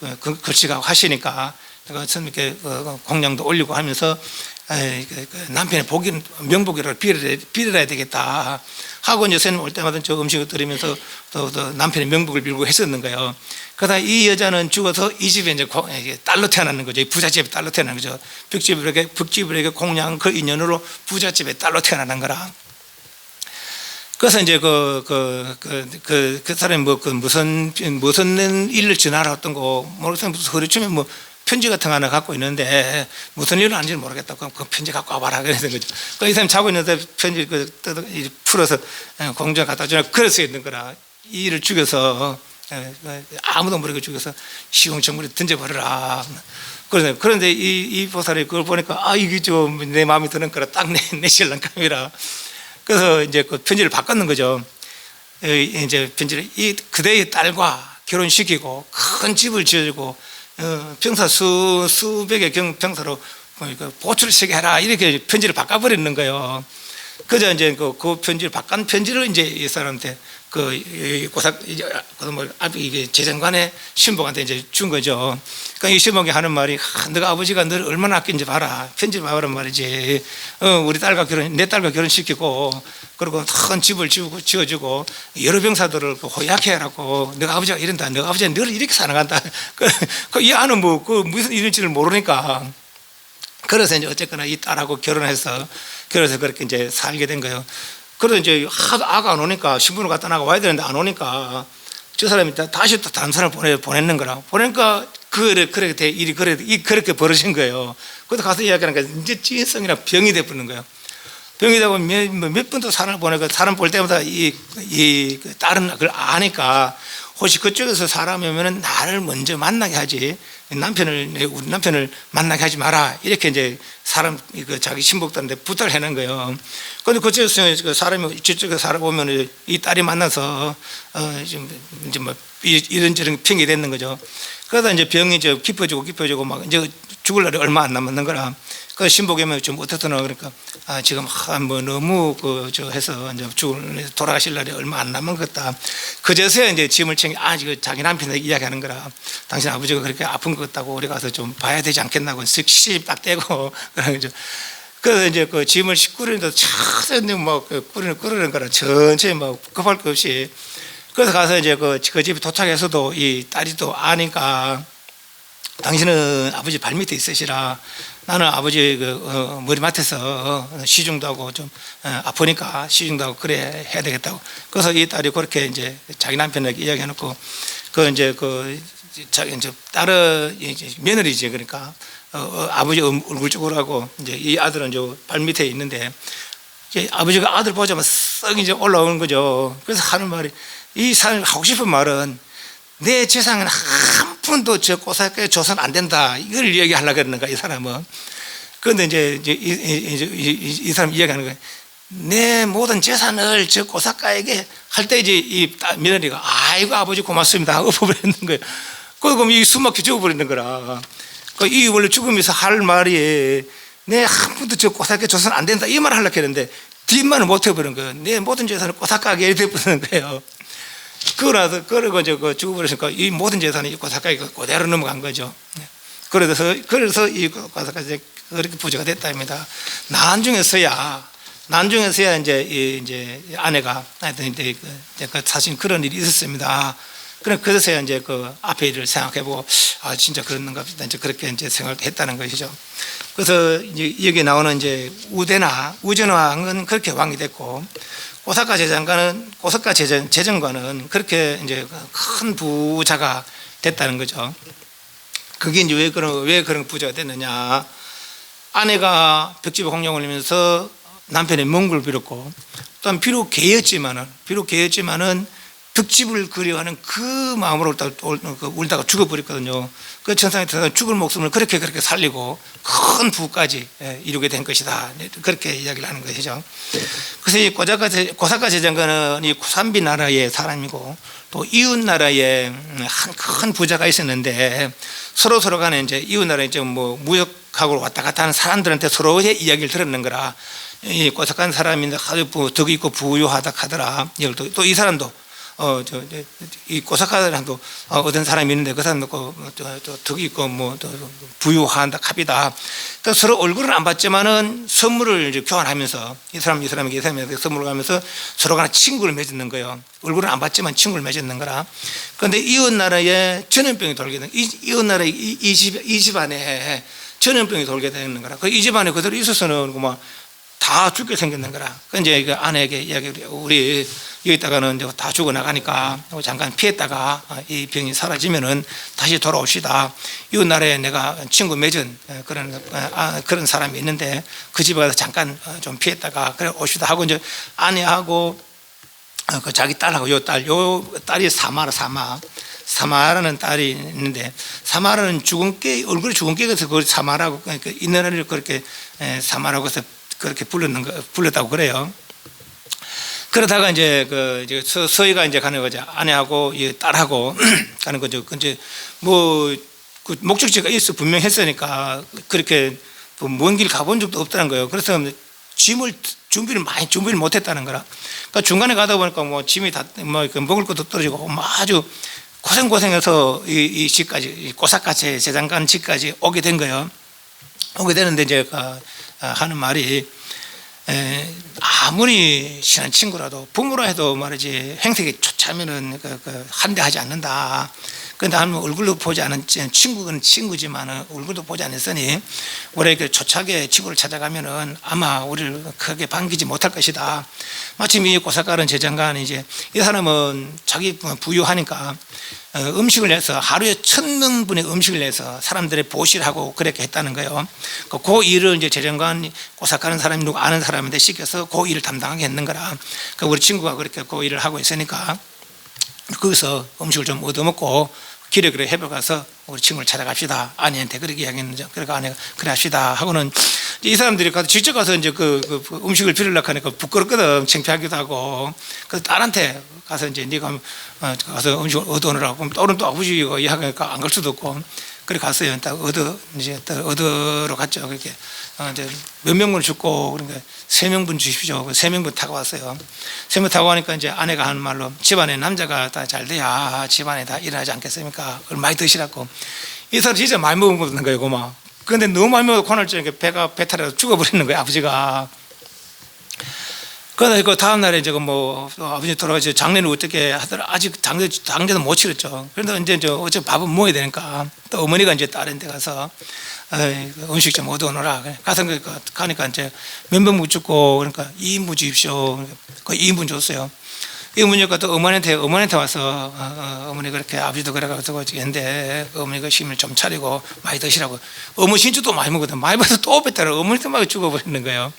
글씨가 하시니까 내가 스님께 공양도 올리고 하면서 남편의 명복이라고 빌어야 되겠다 하고 이제 스님 올 때마다 저 음식을 드리면서 또 남편의 명복을 빌고 했었는 거예요. 그러다 이 여자는 죽어서 이 집에 이제 딸로 태어나는 거죠. 부잣집에 딸로 태어나는 거죠. 벽집으로에게 공양 그 인연으로 부잣집에 딸로 태어나는 거라. 그래서 이제 그 사람이 무슨 일을 전하러 왔던 거 모르겠어요. 무슨 허리춤에 뭐 편지 같은 거 하나 갖고 있는데 무슨 일을 하는지 모르겠다고 그 편지 갖고 와봐라 그래서 거죠. 이 사람이 자고 있는데 편지 풀어서 공장 갖다 주나 그래서 있는 거라. 이 일을 죽여서 아무도 모르게 죽여서 시궁창물에 던져버려라. 그런데 이 보살이 그걸 보니까 이게 좀 내 마음에 드는 거라 딱 내 신랑감이라. 그래서 이제 그 편지를 바꿨는 거죠. 이제 편지를 그대의 딸과 결혼시키고 큰 집을 지어주고 병사 수백의 병사로 보초를 세게 해라 이렇게 편지를 바꿔버리는 거예요. 그저 이제 그 편지를 바꾼 편지를 이제 이 사람한테 이게 재정관의 신복한테 이제 준 거죠. 그러니까 이 신복이 하는 말이 너가 아버지가 너를 얼마나 아낀지 봐라. 편지를 봐보란 말이지. 내 딸과 결혼시키고 그리고 큰 집을 지어주고 여러 병사들을 호약해 하라고. 너가 아버지가 이런다. 너가 아버지가 너를 이렇게 사랑한다. 이 아는 무슨 일인지를 모르니까. 그래서 이제 어쨌거나 이 딸하고 결혼해서 그렇게 이제 살게 된 거예요. 그래서 이제 하도 아가 안 오니까 신부를 갖다 나가 와야 되는데 안 오니까 저 사람이 다시 또 다른 사람을 보냈는 거라. 보니까 그렇게 일이 그렇게 벌어진 거예요. 그래서 가서 이야기하는 게 이제 찌성이랑 병이 돼버리는 거예요. 병이 되고 몇 번도 사람을 보내고 사람 볼 때마다 그 다른 그걸 아니까 혹시 그쪽에서 사람이 오면은 나를 먼저 만나게 하지 우리 남편을 만나게 하지 마라 이렇게 이제 사람 자기 신복들한테 부탁을 해놓은 거예요. 그런데 그쪽에서 그 사람이 저쪽에 살아보면 이 딸이 만나서 이제 뭐 이런저런 핑계 댔는 거죠. 그러다 이제 병이 이제 깊어지고 막 이제 죽을 날이 얼마 안 남았는 거라. 그 신복이면 좀 어떻더나 그러니까 지금 뭐 너무 해서 이제 돌아가실 날이 얼마 안 남은 것 같다. 그제서야 이제 짐을 챙겨 자기 남편에게 이야기하는 거라. 당신 아버지가 그렇게 아픈 것 같다고 우리 가서 좀 봐야 되지 않겠나고 시집 딱 떼고 그러죠. 그래서 이제 그 짐을 싣꾸리는데 차선히 뭐 꾸르는 거라 천천히 뭐 급할 것 없이. 그래서 가서 이제 그 집에 도착해서도 이 딸이 또 아니까 당신은 아버지 발밑에 있으시라. 나는 아버지 머리맡에서 시중도 하고 좀 아프니까 시중도 하고 그래 해야 되겠다고. 그래서 이 딸이 그렇게 이제 자기 남편에게 이야기해놓고 이제 딸은 이제 며느리지 그러니까 아버지 얼굴 쪽으로 하고 이제 이 아들은 저 발밑에 있는데 이제 아버지가 아들 보자마자 썩 이제 올라오는 거죠. 그래서 하는 말이 이 사람이 하고 싶은 말은 내 재산은 한 푼도 저 꼬사게 줘서는 안 된다. 이걸 얘기하려고 그러는 거야, 이 사람은. 그런데 이제 이 사람 이야기하는 거야. 내 모든 재산을 저 꼬사가에게 할 때 이제 이 며느리가 아이고 아버지 고맙습니다 하고 엎어버리는 거예요. 그럼 이 숨막혀 죽어버리는 거라. 이 원래 죽으면서 할 말이 내 한 푼도 저 꼬사게 줘서는 안 된다. 이 말을 하려고 했는데 뒷말을 못 해버린 거예요. 내 모든 재산을 꼬사가게 이렇게 돼버리는 거예요. 그러고 이제 죽어버리니까 이 모든 재산이 고사카에 그대로 넘어간 거죠. 그래서 이 고사카가 그렇게 부자가 됐답니다. 나중에서야 이제 아내가 하여튼 사실 그런 일이 있었습니다. 그래서야 이제 그 앞에 일을 생각해보고 진짜 그런가 보다 이제 그렇게 이제 생각했다는 것이죠. 그래서 이제 여기 나오는 이제 우전왕은 그렇게 왕이 됐고. 고사카 재정관은 그렇게 이제 큰 부자가 됐다는 거죠. 그게 이제 왜 그런 부자가 됐느냐? 아내가 벽집에 공양을 올리면서 남편의 몽구를 빌었고, 또한 비록 개였지만은 벽집을 그리워하는 그 마음으로 울다가 죽어버렸거든요. 그 천상에 들어가 죽을 목숨을 그렇게 살리고 큰 부까지 이루게 된 것이다. 그렇게 이야기를 하는 것이죠. 그래서 이 고사카 재정관은 이 고산비 나라의 사람이고 또 이웃 나라에 한 큰 부자가 있었는데 서로 간에 이제 이웃 나라에 이제 뭐 무역하고 왔다 갔다 하는 사람들한테 서로의 이야기를 들었는 거라. 이 고사카 사람인데 아주 덕이 있고 부유하다 하더라. 또 이 사람도 이 고사카들한테 어떤 사람이 있는데 그 사람도 또 덕이 있고 뭐 또 부유한다 갑이다. 그러니까 서로 얼굴은 안 봤지만은 선물을 이제 교환하면서 이 사람에게 선물을 하면서 서로 간에 친구를 맺는 거예요. 얼굴은 안 봤지만 친구를 맺는 거라. 그런데 이웃 나라에 전염병이 돌게 되는 이웃 나라의 이 집안에 전염병이 돌게 되는 거라. 그 이 집안에 그대로 있어서는 다 죽게 생겼는 거라. 그 이제 그 아내에게 이야기를 우리 여기 있다가는 이제 다 죽어 나가니까 잠깐 피했다가 이 병이 사라지면은 다시 돌아옵시다. 이웃 나라에 내가 친구 맺은 그런 사람이 있는데 그 집에 가서 잠깐 좀 피했다가 그래 옵시다 하고 이제 아내하고 그 자기 딸하고 요 딸이 사마라는 딸이 있는데 사마라는 얼굴이 죽은 깨에서 그 사마라고 있는 애를 그렇게 사마라고 해서 그렇게 불렀다고 그래요. 그러다가 이제 서희가 이제 가는 거죠. 아내하고 이 딸하고 가는 거죠. 이제 그 목적지가 있어 분명했으니까 그렇게 먼 길 가본 적도 없다는 거예요. 그래서 준비를 못했다는 거라. 그러니까 중간에 가다 보니까 짐이 다 먹을 것도 떨어지고 아주 고생해서 이 집까지 고사카 재장관 집까지 오게 된 거예요. 오게 되는데 이제 하는 말이 아무리 친한 친구라도 부모라 해도 말이지 행색이 좋자면은 한대하지 않는다. 근데 한 얼굴도 보지 않은 친구는 친구지만 얼굴도 보지 않았으니 우리 그 초창에 집을 찾아가면은 아마 우리를 크게 반기지 못할 것이다. 마침 이 고사가는 재장관 이제 이 사람은 자기 부유하니까 음식을 내서 하루에 1,000명분의 음식을 내서 사람들의 보시를 하고 그렇게 했다는 거예요. 그 일을 이제 재정관 고사가는 사람이 누구 아는 사람인데 시켜서 그 일을 담당하게 했는 거라. 우리 친구가 그렇게 그 일을 하고 있으니까 거기서 음식을 좀 얻어먹고 길에 그래 해변 가서 우리 친구를 찾아갑시다. 아내한테 그렇게 이야기했는데 그러니까 아내가 그래 합시다 하고는 이 사람들이 가서 직접 가서 이제 그 음식을 빌으려고 하니까 부끄럽거든. 창피하기도 하고. 그래서 딸한테 가서 이제 네가 가서 음식을 얻어오느라고. 그럼 딸은 또 아버지가 이야기하니까 안 갈 수도 없고. 그래 갔어요. 딱 얻으러 갔죠. 그렇게 이제 몇 명분 죽고 그러니까 3명분 주십시오. 3명분 타고 왔어요. 3명 타고 가니까 이제 아내가 하는 말로 집안에 남자가 다 잘 돼야 집안에 다 일어나지 않겠습니까? 그걸 많이 드시라고. 이 사람 진짜 많이 먹은 거거든요. 고마. 그런데 너무 많이 먹어서 고날증에 배가 배탈해서 죽어버리는 거예요. 아버지가. 그러다 그 다음날에 이제 뭐 아버지 돌아가서 장례는 어떻게 하더라. 아직 장례도 못 치렀죠. 그런데 이제 어차피 밥은 먹어야 되니까 또 어머니가 이제 딸한테 가서 음식 좀 얻어오너라. 가서 가니까 이제 몇 명분 죽고 그러니까 2인분 주십시오. 그 2인분 줬어요. 2인분 주니까 또 어머니한테 와서 어머니 그렇게 아버지도 그래가지고 했는데 어머니가 힘을 좀 차리고 많이 드시라고. 어머니 진짜 또 많이 먹거든. 많이 먹어서 또 뺐다가 어머니도 막 죽어버리는 거예요.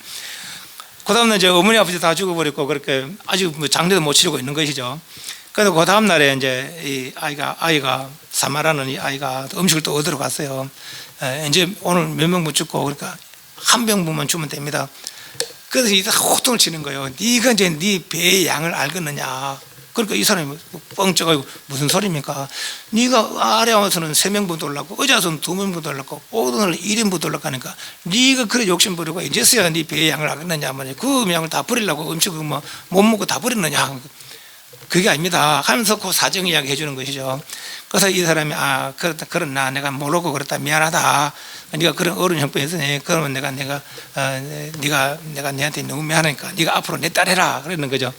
그 다음날 이제 어머니 아버지 다 죽어버렸고 그렇게 아직 뭐 장례도 못 치르고 있는 것이죠. 그래서 그 다음날에 이제 이 아이가 사마라는 이 아이가 음식을 또 얻으러 갔어요. 이제 오늘 몇 명분 죽고 그러니까 한 명분만 주면 됩니다. 그래서 이 사람 호통을 치는 거예요. 네가 이제 네 배의 양을 알겠느냐. 그러니까 이 사람이 뻥 쪄가지고 무슨 소리입니까? 네가 아래 와서는 3명분 돌라고 어제 와서는 2명분 돌라고 오늘 1인분 돌라고 하니까 네가 그래 욕심 부리고 이제서야 네 배의 양을 알겠느냐 말이야. 그 양을 다 버리려고 음식을 뭐 못 먹고 다 버렸느냐. 그게 아닙니다 하면서 그 사정 이야기 해주는 것이죠. 그래서 이 사람이 그렇나 내가 모르고 그렇다 미안하다. 네가 그런 어른 형편에서니 그러면 내가 내한테 너무 미안하니까 네가 앞으로 내 딸 해라 그러는 거죠.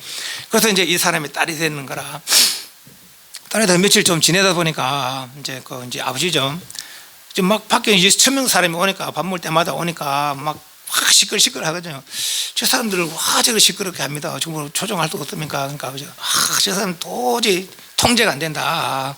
그래서 이제 이 사람이 딸이 되는 거라. 딸이 더 며칠 좀 지내다 보니까 이제 이제 아버지죠. 지금 막 밖에 이제 1,000명 사람이 오니까 밥 먹을 때마다 오니까 막 확 시끌시끌 하거든요. 저 사람들을 와 저걸 시끄럽게 합니다. 정말 조정할 수 없습니까? 그러니까 아버지 저 사람 도저히 통제가 안 된다.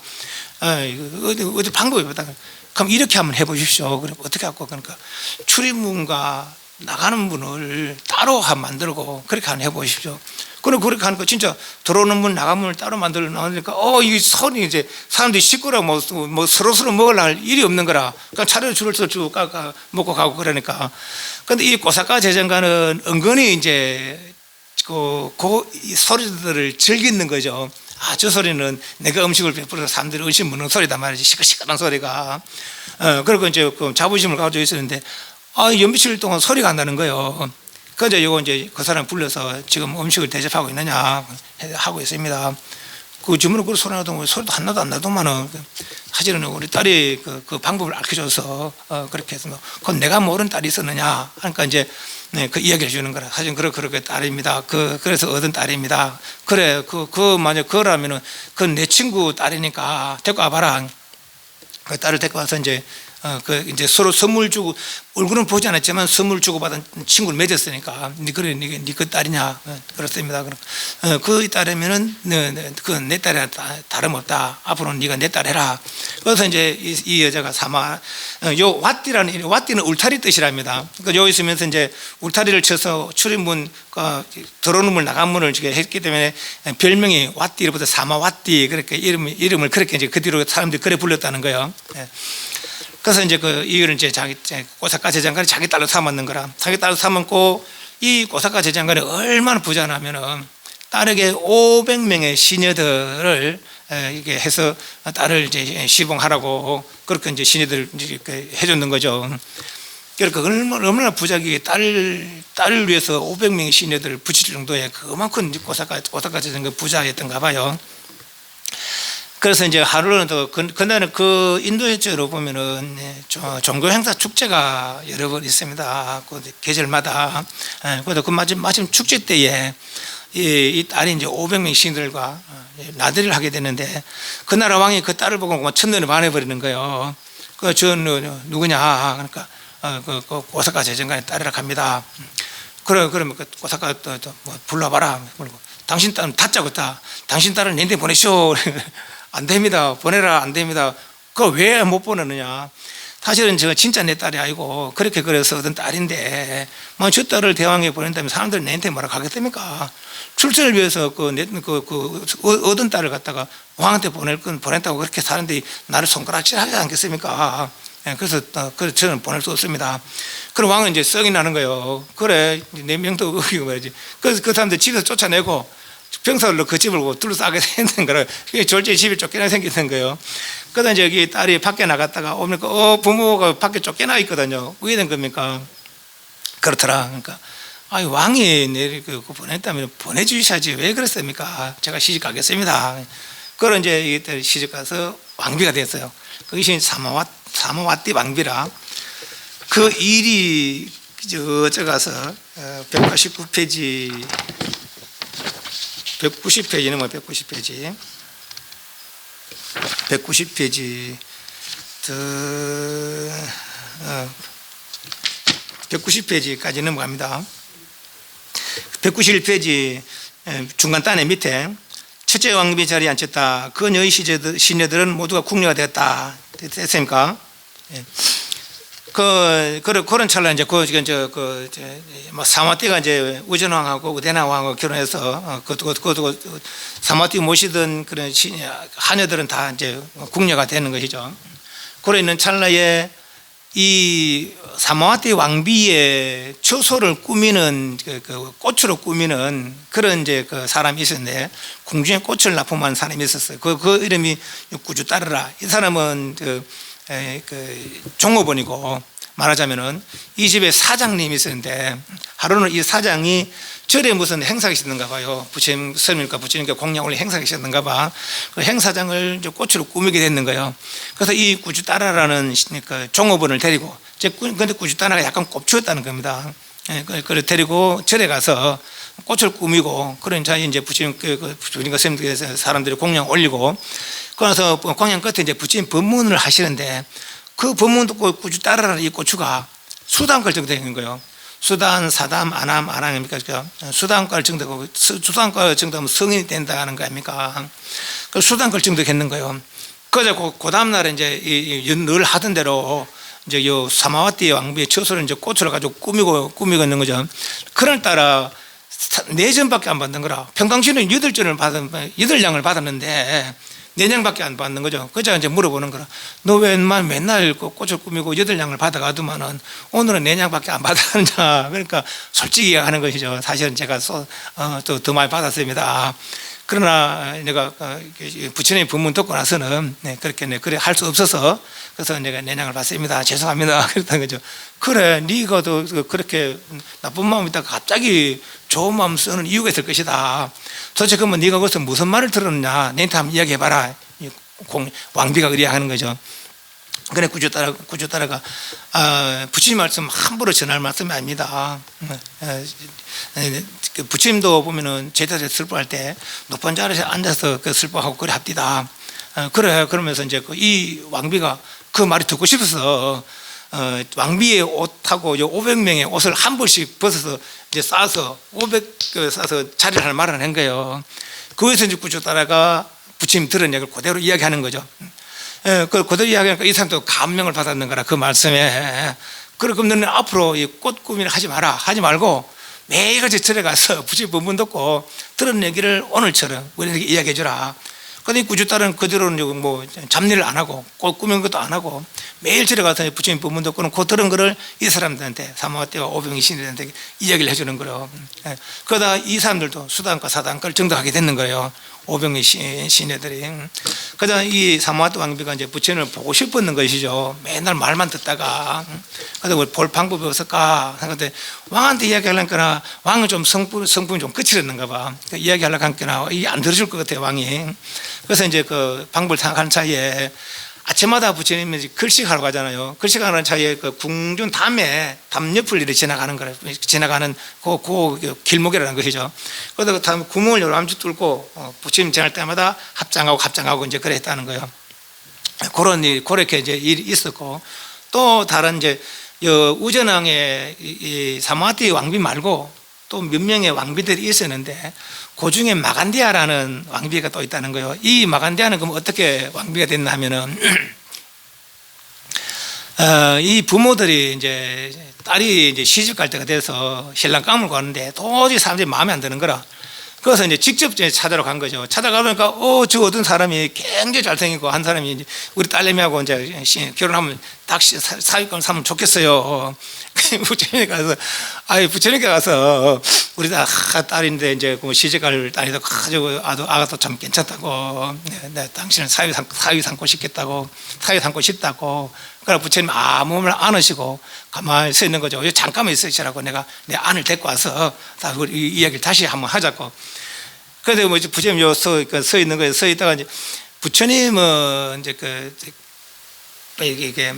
어디 방법이 없다. 그럼 이렇게 한번 해보십시오. 그럼 어떻게 할까? 그러니까 출입문과 나가는 문을 따로 만들고 그렇게 한번 해보십시오. 그럼 그렇게 하니까 진짜 들어오는 문 나가는 문을 따로 만들어놓으니까 이 선이 이제 사람들이 시끄러워 뭐 서로 먹으려 할 일이 없는 거라. 그러니까 차례로 줄을 서 쭉 먹고 가고 그러니까. 근데 이 고사가 재정가는 은근히 이제 이 소리들을 즐기는 거죠. 저 소리는 내가 음식을 베풀어서 사람들이 의심 묻는 소리다 말이지. 시끌시끌한 소리가. 그리고 이제 그 자부심을 가지고 있었는데 연미칠 동안 소리가 안 나는 거예요. 그래서 요거 이제 그 사람 불러서 지금 음식을 대접하고 있느냐 하고 있습니다. 그 주문을 그 소리 나도 소리도 하나도 안 나더만은 사실은 우리 딸이 그 방법을 알려줘서 그렇게 해서 그건 내가 모르는 딸이 있었느냐 하니까 이제 그 이야기를 해주는 거라. 사실 그렇게 딸입니다. 그래서 얻은 딸입니다. 그래 만약 그러면은 그건 내 친구 딸이니까 데리고 와봐라. 그 딸을 데리고 와서 이제 이제 서로 선물 주고 얼굴은 보지 않았지만 선물 주고 받은 친구를 맺었으니까 네 딸이냐 그렇습니다. 그 딸이면은 그 내 딸이라 다름없다. 앞으로는 네가 내 딸 해라. 그래서 이제 이 여자가 요 왓띠라는 왓띠는 울타리 뜻이랍니다. 그러니까 여기 있으면서 이제 울타리를 쳐서 출입문 들어오는 문 나간 문을 했기 때문에 별명이 왓띠로부터 사마 왓띠 그렇게 이름을 그렇게 이제 그 뒤로 사람들이 그래 불렀다는 거예요. 그래서 이제 이거는 이제 고사카 재장관이 자기 딸로 삼았는 거라. 자기 딸로 삼았고 이 고사카 재장관이 얼마나 부자냐면은 딸에게 500명의 시녀들을 이게 해서 딸을 이제 시봉하라고 그렇게 이제 시녀들 이렇게 해줬는 거죠. 그러니까 얼마나 부자기에 딸을 위해서 500명의 시녀들을 붙일 정도의 그만큼 고사카 재장관 부자였던가 봐요. 그래서 이제 하루는 더 그날은 그 인도의 쪽으로 보면은 종교 행사 축제가 여러 번 있습니다. 그 계절마다. 그래도 그 마침 축제 때에 이 딸이 이제 500명 신들과 나들이를 하게 되는데 그 나라 왕이 그 딸을 보고 첫눈에 반해버리는 거예요. 저 누구냐? 그러니까 그 오사카 재정관의 딸이라 합니다. 그러면 그 오사카 뭐 불러봐라. 당신 딸은 다짜고다. 당신 딸을 내한테 보내쇼. 안 됩니다. 보내라. 안 됩니다. 그거 왜 못 보내느냐? 사실은 제가 진짜 내 딸이 아니고 그렇게 그래서 얻은 딸인데 저 딸을 대왕에 보낸다면 사람들이 내한테 뭐라 하겠습니까? 출세를 위해서 얻은 딸을 갖다가 왕한테 보냈다고 그렇게 사람들이 나를 손가락질하지 않겠습니까? 그래서 저는 보낼 수 없습니다. 그럼 왕은 이제 썩이 나는 거예요. 그래, 내 명도 어기고 말이지. 그래서 그 사람들 집에서 쫓아내고 병사들로 그 집을 둘러싸게 되는 거라. 졸지에 집에 쫓겨나 생기는 거예요. 그러다 이제 여기 딸이 밖에 나갔다가 오니까 부모가 밖에 쫓겨나 있거든요. 왜 된 겁니까? 그렇더라. 그러니까 왕이 내를 보냈다면 보내주셔야지 왜 그랬습니까? 제가 시집 가겠습니다. 그런 이제 이때 시집 가서 왕비가 됐어요. 그것이 사마와티 왕비라. 그 일이 저 가서 189페이지 190페이지는 뭐 190페이지 190페이지 190페이지까지 넘어갑니다. 191페이지 중간단의 밑에 첫째 왕비 자리에 앉혔다. 그녀의 시녀들은 모두가 궁녀가 되었다. 됐습니까? 그런 찰나 이제 사마띠가 이제 우전왕하고 우대나왕하고 결혼해서 사마띠 모시던 그런 하녀들은 다 이제 궁녀가 되는 것이죠. 그래 있는 찰나에 이 사마와티 왕비의 처소를 꾸미는 꽃으로 꾸미는 그런 이제 그 사람이 있었는데 궁중에 꽃을 납품한 사람이 있었어요. 그 이름이 육구주 따르라. 이 사람은 그 종업원이고 말하자면은 이 집에 사장님이 있었는데 하루는 이 사장이 절에 무슨 행사가 있었는가 봐요. 부처님 스님과 부처님께 공양을 행사가 있었는가 봐. 그 행사장을 꽃으로 꾸미게 됐는 거예요. 그래서 이 구주따라라는 그 종업원을 데리고 근데 구주따라가 약간 꼽추었다는 겁니다. 그걸 데리고 절에 가서 꽃을 꾸미고 그런 자리 이제 부처님과 스님께서 사람들이 공양 올리고 그래서 공양 끝에 이제 부처님 법문을 하시는데 그 법문 듣고 꾸준히 따라라는 이 고추가 수단과를 정되는 거예요. 수단, 사담, 아남, 아랑입니까? 수단과를 정되고 수단과를 정되면 성인이 된다는 거 아닙니까? 그 수단과를 정되겠는 거예요. 그래서 그 다음날에 이제 늘 하던 대로 이제 요 사마와티 왕비의 처소를 이제 꽃으로 가지고 꾸미고 있는 거죠. 그날따라 4전밖에 안 받는 거라. 평상시에는 8장을 받았는데 4장밖에 안 받는 거죠. 그래서 이제 물어보는 거라. 너 왜 맨날 꽃을 꾸미고 8장을 받아가더만은 오늘은 4장밖에 안 받았느냐. 그러니까 솔직히 하는 것이죠. 사실은 제가 또 더 많이 받았습니다. 그러나 내가 부처님 법문 듣고 나서는 그래 할 수 없어서 그래서 내가 4장을 받습니다. 죄송합니다. 그랬던 거죠. 그래, 네가 또 그렇게 나쁜 마음이 있다가 갑자기 좋은 마음 쓰는 이유가 있을 것이다. 도대체 그러면 네가 거기서 무슨 말을 들었느냐? 내한테 한번 이야기해봐라. 왕비가 그래야 하는 거죠. 그래 구주따라가 부처님 말씀 함부로 전할 말씀이 아닙니다. 부처님도 보면은 제자들 슬퍼할 때 높은 자리에 앉아서 슬퍼하고 그래 합디다. 그래 그러면서 이제 이 왕비가 그 말이 듣고 싶어서 왕비의 옷하고 요 500명의 옷을 한 벌씩 벗어서 이제 싸서 500 싸서 자리를 하나 마련한 거예요. 거기서 이제 구주따라가 부처님 들은 얘기를 그대로 이야기하는 거죠. 그 그대로 이야기하니까 이 사람도 감명을 받았는 거라 그 말씀에. 그럼 너는 앞으로 이 꽃 꾸미를 하지 말고 매일같이 절에 가서 부처님 법문 듣고 들은 얘기를 오늘처럼 우리에게 이야기해 주라. 근데 구주딸은 그대로는 뭐 잡일을 안 하고 꽃 꾸미는 것도 안 하고 매일 절에 가서 부처님 법문 듣고는 그 들은 거를 이 사람들한테 사마와티와 오병이 신들한테 이야기를 해주는 거예요. 그러다 이 사람들도 수단과 사단과를 정도하게 되는 거예요. 오병이 시녀들이. 그러다 이 사마와티 왕비가 이제 부처님을 보고 싶었는 것이죠. 맨날 말만 듣다가. 그래서 볼 방법이 없을까 하는데 왕한테 이야기하려니까 왕은 좀 성품이 좀 끝이랬는가 봐. 이야기하려고 하니까 이게 안 들어줄 것 같아요, 왕이. 그래서 이제 그 방법을 생각하는 사이에 아침마다 부처님이 글씨하러 가잖아요. 글씨하는 차에 그 궁중 담에 담 옆을 이렇게 지나가는 거예요. 지나가는 그 길목이라는 것이죠. 그래서 그 담 구멍을 요람주 뚫고 부처님 지날 때마다 합장하고 이제 그래 했다는 거예요. 그렇게 이제 일이 있었고, 또 다른 이제 우전왕의 이 사마와티 왕비 말고 또 몇 명의 왕비들이 있었는데, 그 중에 마간디아라는 왕비가 또 있다는 거예요. 이 마간디아는 그럼 어떻게 왕비가 됐나 하면은 이 부모들이 이제 딸이 이제 시집 갈 때가 돼서 신랑 감을 가는데 도저히 사람들이 마음에 안 드는 거라. 그래서 이제 직접 찾아러 간 거죠. 찾아가보니까 저 어떤 사람이 굉장히 잘생기고, 한 사람이 이제 우리 딸내미하고 이제 결혼하면 딱 사위권 사면 좋겠어요. 부처님께 가서, 부처님께 가서 우리 딸인데 이제 시집갈 딸이도 가지고 아가 또 참 괜찮다고, 당신은 사위 삼고 싶겠다고, 사위 삼고 싶다고. 그래서 부처님 아무 말 안 하시고 가만히 서 있는 거죠. 잠깐만 있으시라고 내가 내 아내를 데리고 와서 이 이야기를 다시 한번 하자고. 그래서 부처님 서 있는 거예요. 서 있다가 이제 부처님은 이제 이게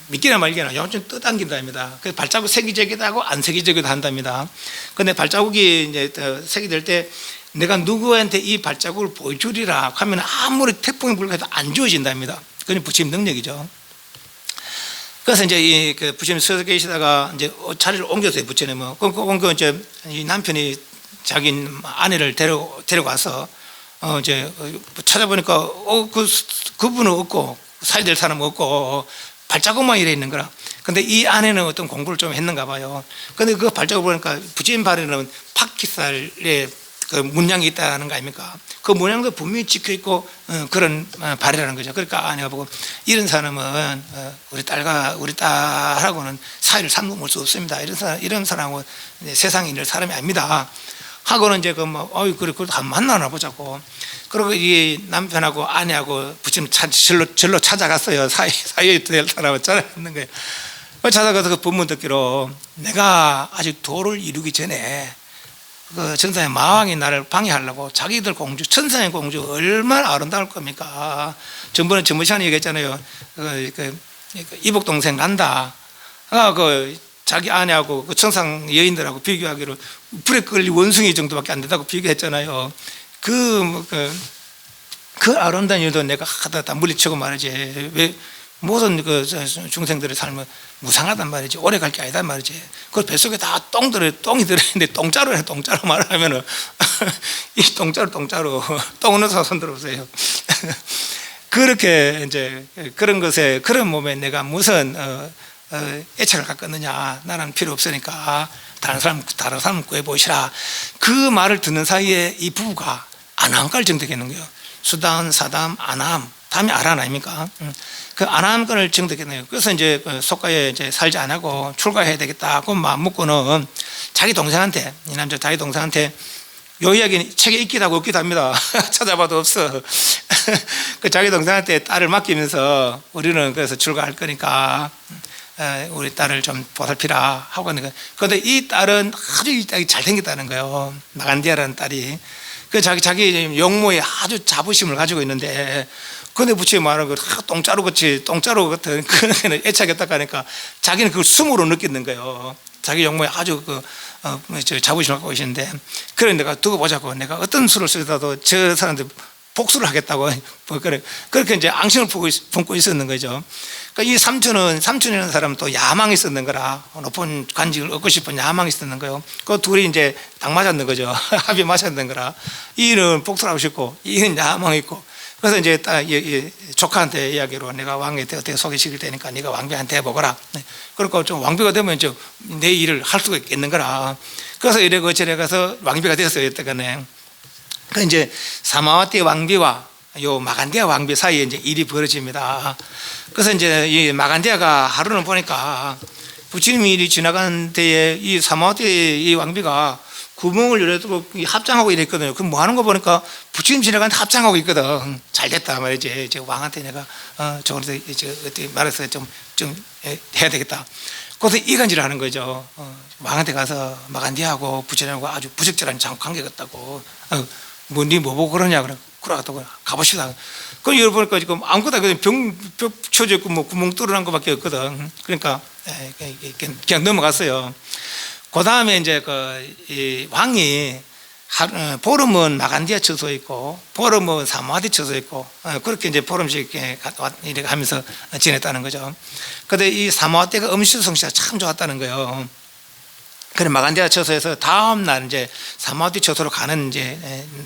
믿기나 말기나 영좀 떠당긴답니다. 그래서 발자국 세기적이기도 하고 안 세기적이기도 한답니다. 근데 발자국이 이제 세기될 때 내가 누구한테 이 발자국을 보여주리라 하면 아무리 태풍이 불고해도 안 주어진답니다. 그건 부처님 능력이죠. 그래서 이제 그 부처님 서서 계시다가 이제 자리를 옮겼어요. 부처님은. 옮겨 이제 이 남편이 자기 아내를 데려가서 이제 찾아보니까 그분은 없고, 사이될 사람은 없고 발자국만 이래 있는 거라. 근데 이 아내는 어떤 공부를 좀 했는가 봐요. 근데 그 발자국을 보니까 부처님 발에는 파키살의 그 문양이 있다는 거 아닙니까? 그 문양도 분명히 찍혀 있고 그런 발이라는 거죠. 그러니까 아내가 보고, 이런 사람은 우리 딸하고는 사이를 삼을 수 없습니다. 이런 사람하고 세상에 있는 사람이 아닙니다. 하고는 이제 그래 한번 만나나 보자고. 그리고 이 남편하고 아내하고 부처님 절로 찾아갔어요. 사이에 될 사람을 찾아갔는 거예요. 찾아가서 그 본문 듣기로, 내가 아직 도를 이루기 전에 그 천상의 마왕이 나를 방해하려고 자기들 공주, 천상의 공주 얼마나 아름다울 겁니까? 전번에 전무 시간에 얘기했잖아요. 이복 동생 간다. 자기 아내하고 그 천상 여인들하고 비교하기로 불에 끌린 원숭이 정도밖에 안 된다고 비교했잖아요. 그 아름다운 일도 내가 다 물리치고 말이지. 왜 모든 그 중생들의 삶은 무상하단 말이지. 오래 갈 게 아니단 말이지. 그 뱃속에 다 똥이 들어있는데 똥자루 말을 하면은 이 똥자루 똥 없는 사람 손 들어보세요. 그렇게 이제 그런 것에, 그런 몸에 내가 무슨 애착을 갖겠느냐. 나는 필요 없으니까 다른 사람 구해보시라. 그 말을 듣는 사이에 이 부부가 아나함까지 정득했는 거예요. 수담, 사담, 아나함. 담이 아란 아닙니까? 그 아나함권을 정득했네요. 그래서 이제 속가에 이제 살지 안 하고 출가해야 되겠다. 그 마음 먹고는 자기 동생한테, 이 남자 자기 동생한테, 요 이야기는 책에 있기도 하고 없기도 합니다. 찾아봐도 없어. 그 자기 동생한테 딸을 맡기면서, 우리는 그래서 출가할 거니까 우리 딸을 좀 보살피라 하고 하는 거예요. 그런데 이 딸은 아주 잘생겼다는 거예요. 마간디아라는 딸이. 그 자기 용모에 아주 자부심을 가지고 있는데, 근데 부처님 말하는 똥자루 같은 그런 애착했다 하니까 자기는 그걸 숨으로 느끼는 거예요. 자기 용모에 아주 자부심을 갖고 계시는데, 그래 내가 두고 보자고, 내가 어떤 수를 쓰더라도 저 사람들 복수를 하겠다고, 그렇게 이제 앙심을 품고 있었는 거죠. 그러니까 이 삼촌이라는 사람은 또 야망이 있었는 거라, 높은 관직을 얻고 싶은 야망이 있었는 거예요. 그 둘이 이제 딱 맞았는 거죠. 합이 맞았는 거라. 이는 복수를 하고 싶고, 이는 야망이 있고. 그래서 이제 조카한테 이야기로, 내가 왕한테 어떻게 소개시킬 테니까 네가 왕비한테 해보거라. 그러니까 좀 왕비가 되면 좀 내 일을 할 수가 있겠는 거라. 그래서 이래고 저래 가서 왕비가 됐어요. 이때까네. 그 이제 사마와티 왕비와 요 마간디아 왕비 사이에 이제 일이 벌어집니다. 그래서 이제 이 마간디아가 하루는 보니까 부처님이 일이 지나가는 데에 이 사마와티 이 왕비가 구멍을 열어두고 합장하고 이랬거든요. 그럼 뭐 하는 거 보니까 부처님 지나가는데 합장하고 있거든. 잘 됐다 말이지. 왕한테 내가 저한테 어떻게 말해서 좀 해야 되겠다. 그래서 이간질을 하는 거죠. 왕한테 가서 마간디아하고 부처님하고 아주 부적절한 관계가 있다고. 네 뭐 보고 그러냐. 그러고 가봅시다. 그 열어보니까 지금 아무것도 그냥 벽 쳐져 있고 뭐 구멍 뚫어난 것밖에 없거든. 그러니까 그냥 넘어갔어요. 그 다음에 이제 이 왕이 보름은 마간디아 처소에 있고 보름은 사마디 처소에 있고 그렇게 이제 보름씩 이렇게 하면서 지냈다는 거죠. 근데 이 사마와티가 음식 솜씨가 참 좋았다는 거예요. 그래 마간디아 처소에서 다음 날 이제 사마와티 처소로 가는 이제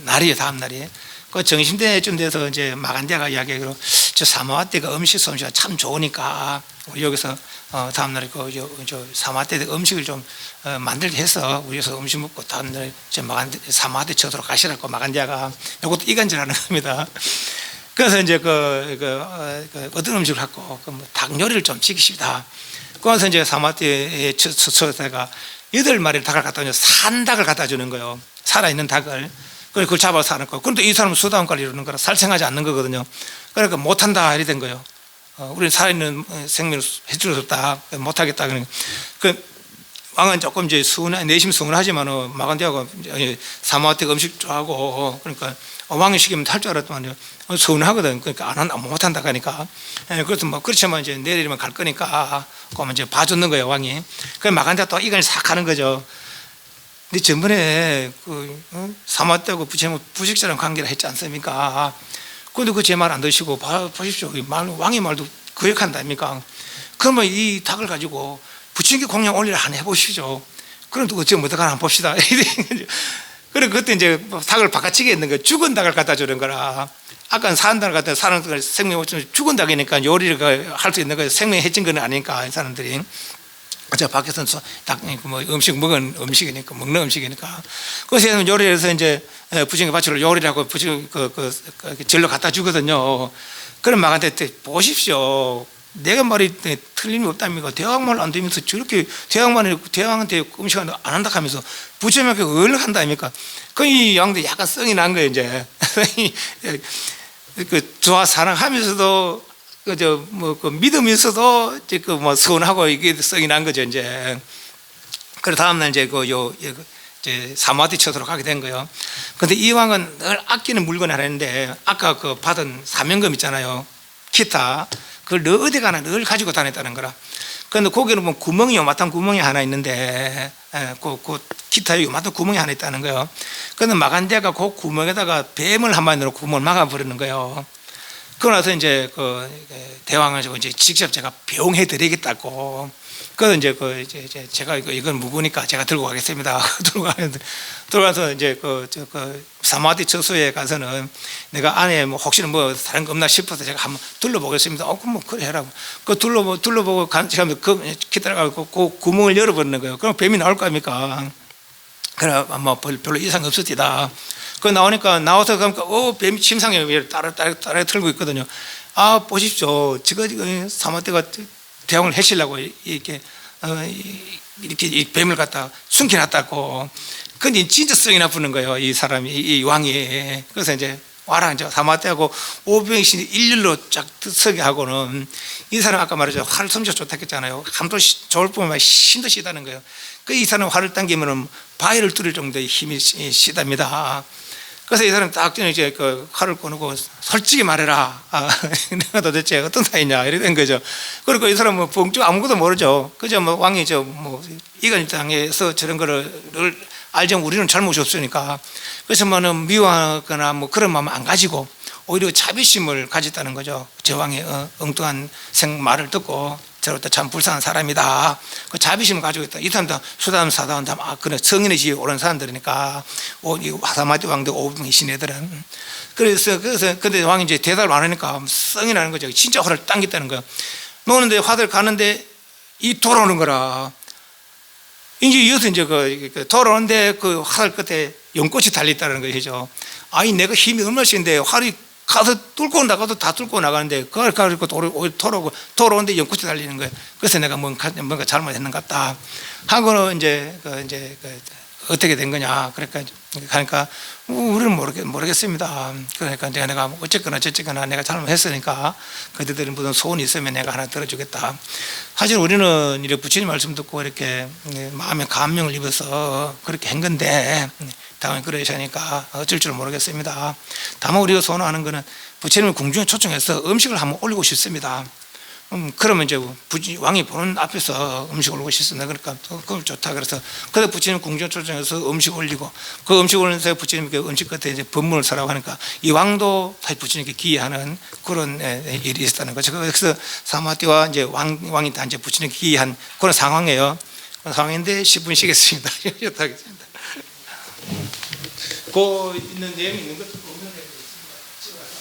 날이에요. 다음 날이. 그 정신대쯤 돼서 이제 마간디아가 이야기하기로 저 사마와티가 음식 솜씨가 참 좋으니까 우리 여기서 다음 날에 저 사마와티 음식을 좀 만들게 해서 우리 여기서 음식 먹고 다음 날에 저 사마와티 처소로 가시라고 마간디아가 이것도 이간질하는 겁니다. 그래서 이제 어떤 음식을 갖고 닭 요리를 좀 지키십니다. 그래서 이제 사마와티 처소에다가 8마리를 닭을 갖다 주는 산 닭을 갖다 주는 거예요. 살아있는 닭을. 그걸 잡아서 하는 거. 그런데 이 사람은 수다원가를 이루는 거라 살생하지 않는 거거든요. 그러니까 못한다 이래 된 거예요. 우리는 살아있는 생명을 해줄 수 없다. 못하겠다. 그 왕은 조금 이제 내심 서운하지만은 마간디아가 사마와티가 음식 좋아하고 그러니까 왕이 시키면 할 줄 알았더만요. 서운하거든. 그러니까 안 한다, 못한다 하니까. 그래서 뭐 그렇지만 이제 내일이면 갈 거니까 그러면 이제 봐줬는 거예요, 왕이. 그래서 마간디아 또 이간을 싹 하는 거죠. 근데 전번에 사마와티하고 부식자랑 관계를 했지 않습니까? 근데 그 제 말 안 들으시고 보십시오. 왕의 말도 거역한다니까. 그러면 이 닭을 가지고 부침개 공양 올리를 한번 해보시죠. 그럼 또 어찌 못하나 한번 봅시다. 그래 그때 이제 닭을 바꿔치기 했는 거예요. 죽은 닭을 갖다 주는 거라. 아까는 사는 닭을 갖다 사는 닭을 생명 죽은 닭이니까 요리를 할 수 있는 거예요. 생명이 해친 건 아니니까 이 사람들이. 저 밖에서는 닭 뭐 음식 먹은 음식이니까 먹는 음식이니까. 그래서 요리해서 이제 부침개 받치러 요리를 하고 부침개 절로 갖다 주거든요. 그럼 마간디아 보십시오. 내가 말이 틀림이 없답니까? 대왕말 안 되면서 저렇게 대왕한테 음식 안 한다 하면서 부처님께 얼른 한다니까. 그 이 양도 약간 성이 난 거예요, 이제. 좋아 사랑하면서도 믿음이 있어도 뭐 서운하고 이게 성이 난 거죠, 이제. 그래 다음날 이제 이제 사마와티 처소로 가게 된 거예요. 근데 이 왕은 늘 아끼는 물건을 하는데 아까 받은 사명금 있잖아요. 기타. 그걸 늘 어디 가나 늘 가지고 다녔다는 거라. 그런데 거기는 뭐 구멍이 요만한 구멍이 하나 있는데 그 기타에 요만한 구멍이 하나 있다는 거예요. 그런데 마간디아가 그 구멍에다가 뱀을 한 마리 넣고 구멍을 막아버리는 거예요. 그러고 나서 이제 대왕을 이제 직접 제가 배웅해 드리겠다고. 그래서 이제 제가 이건 무거우니까 제가 들고 가겠습니다. 들어가서 이제 사마와티 처소에 가서는 내가 안에 뭐 혹시나 뭐 다른 거 없나 싶어서 제가 한번 둘러보겠습니다. 그럼 뭐 그래 해라고. 둘러보고 가면 기다려가지고 그 구멍을 열어버리는 거예요. 그럼 뱀이 나올 거 아닙니까? 그래 뭐 별로 이상 없었디다. 나오니까 나와서 그러니까 뱀이 침상에 따라 틀고 있거든요. 아 보십시오. 지금 사마와티가 대왕을 해치려고 이렇게 뱀을 갖다 숨겨놨다고. 근데 진짜 성이 나쁘는 거예요, 이 사람이, 이 왕이. 그래서 이제 와라, 이제 사마와티하고 500씩 일렬로 쫙 서게 하고는 이 사람 아까 말했죠. 활 솜씨가 좋다 했잖아요. 함도 좋을 뿐만 아니라 힘도 시다는 거예요. 이 사람 활을 당기면은 바위를 뚫을 정도의 힘이 시답니다. 그래서 이 사람 딱 이제 칼을 꺼내고 솔직히 말해라. 내가 도대체 어떤 사이냐 이래 된 거죠. 그리고 이 사람은 뭐 뻥쭉 아무것도 모르죠. 그저 뭐 왕이 이간 땅에서 저런 거를 알지만 우리는 잘못이 없으니까. 그래서 뭐는 미워하거나 뭐 그런 마음 안 가지고 오히려 자비심을 가졌다는 거죠. 저 왕의 엉뚱한 말을 듣고 저로부터 참 불쌍한 사람이다. 그 자비심을 가지고 있다. 이 사람도 수다원 사다원 다 그래 성인의 지위에 오른 사람들이니까 사마와티 왕도 500이신 애들은. 그래서 근데 왕이 이제 대답을 안 하니까 성이 나는 거죠. 진짜 화를 당겼다는 거야. 노는데 화들 가는데 이 돌아오는 거라. 이제 이어서 이제 돌아오는데 그 화살 끝에 연꽃이 달려있다는 것이죠. 아니 내가 힘이 얼마나 센데 활이 가서 뚫고 나가도 다 뚫고 나가는데 그걸 가지고 돌아오는데 연꽃이 달리는 거예요. 그래서 내가 뭔가 잘못했는 것 같다 하고는 이제 어떻게 된 거냐. 그러니까 우리는 모르겠습니다. 그러니까 내가 어쨌거나 저쨌거나 내가 잘못했으니까 그들이 무슨 소원이 있으면 내가 하나 들어주겠다. 사실 우리는 이렇게 부처님 말씀 듣고 이렇게 마음에 감명을 입어서 그렇게 한 건데 당연히 그러시니까 어쩔 줄 모르겠습니다. 다만 우리가 소원하는 거는 부처님을 궁중에 초청해서 음식을 한번 올리고 싶습니다. 그러면 이제 왕이 보는 앞에서 음식 올리고 싶습니다. 그러니까 그걸 좋다. 그래서 그래 부처님 궁중 초청해서 음식 올리고 그 음식 올리면서 부처님께 음식 끝에 이제 법문을 서라고 하니까 이 왕도 사실 부처님께 기이하는 그런 일이 있었다는 거죠. 그래서 사마띠와 이제 왕이 다 이제 부처님께 기이한 그런 상황이에요. 그런 상황인데 10분 쉬겠습니다. 하겠습니다. 그 있는 내용이 있는 것도 보면 되겠습니다.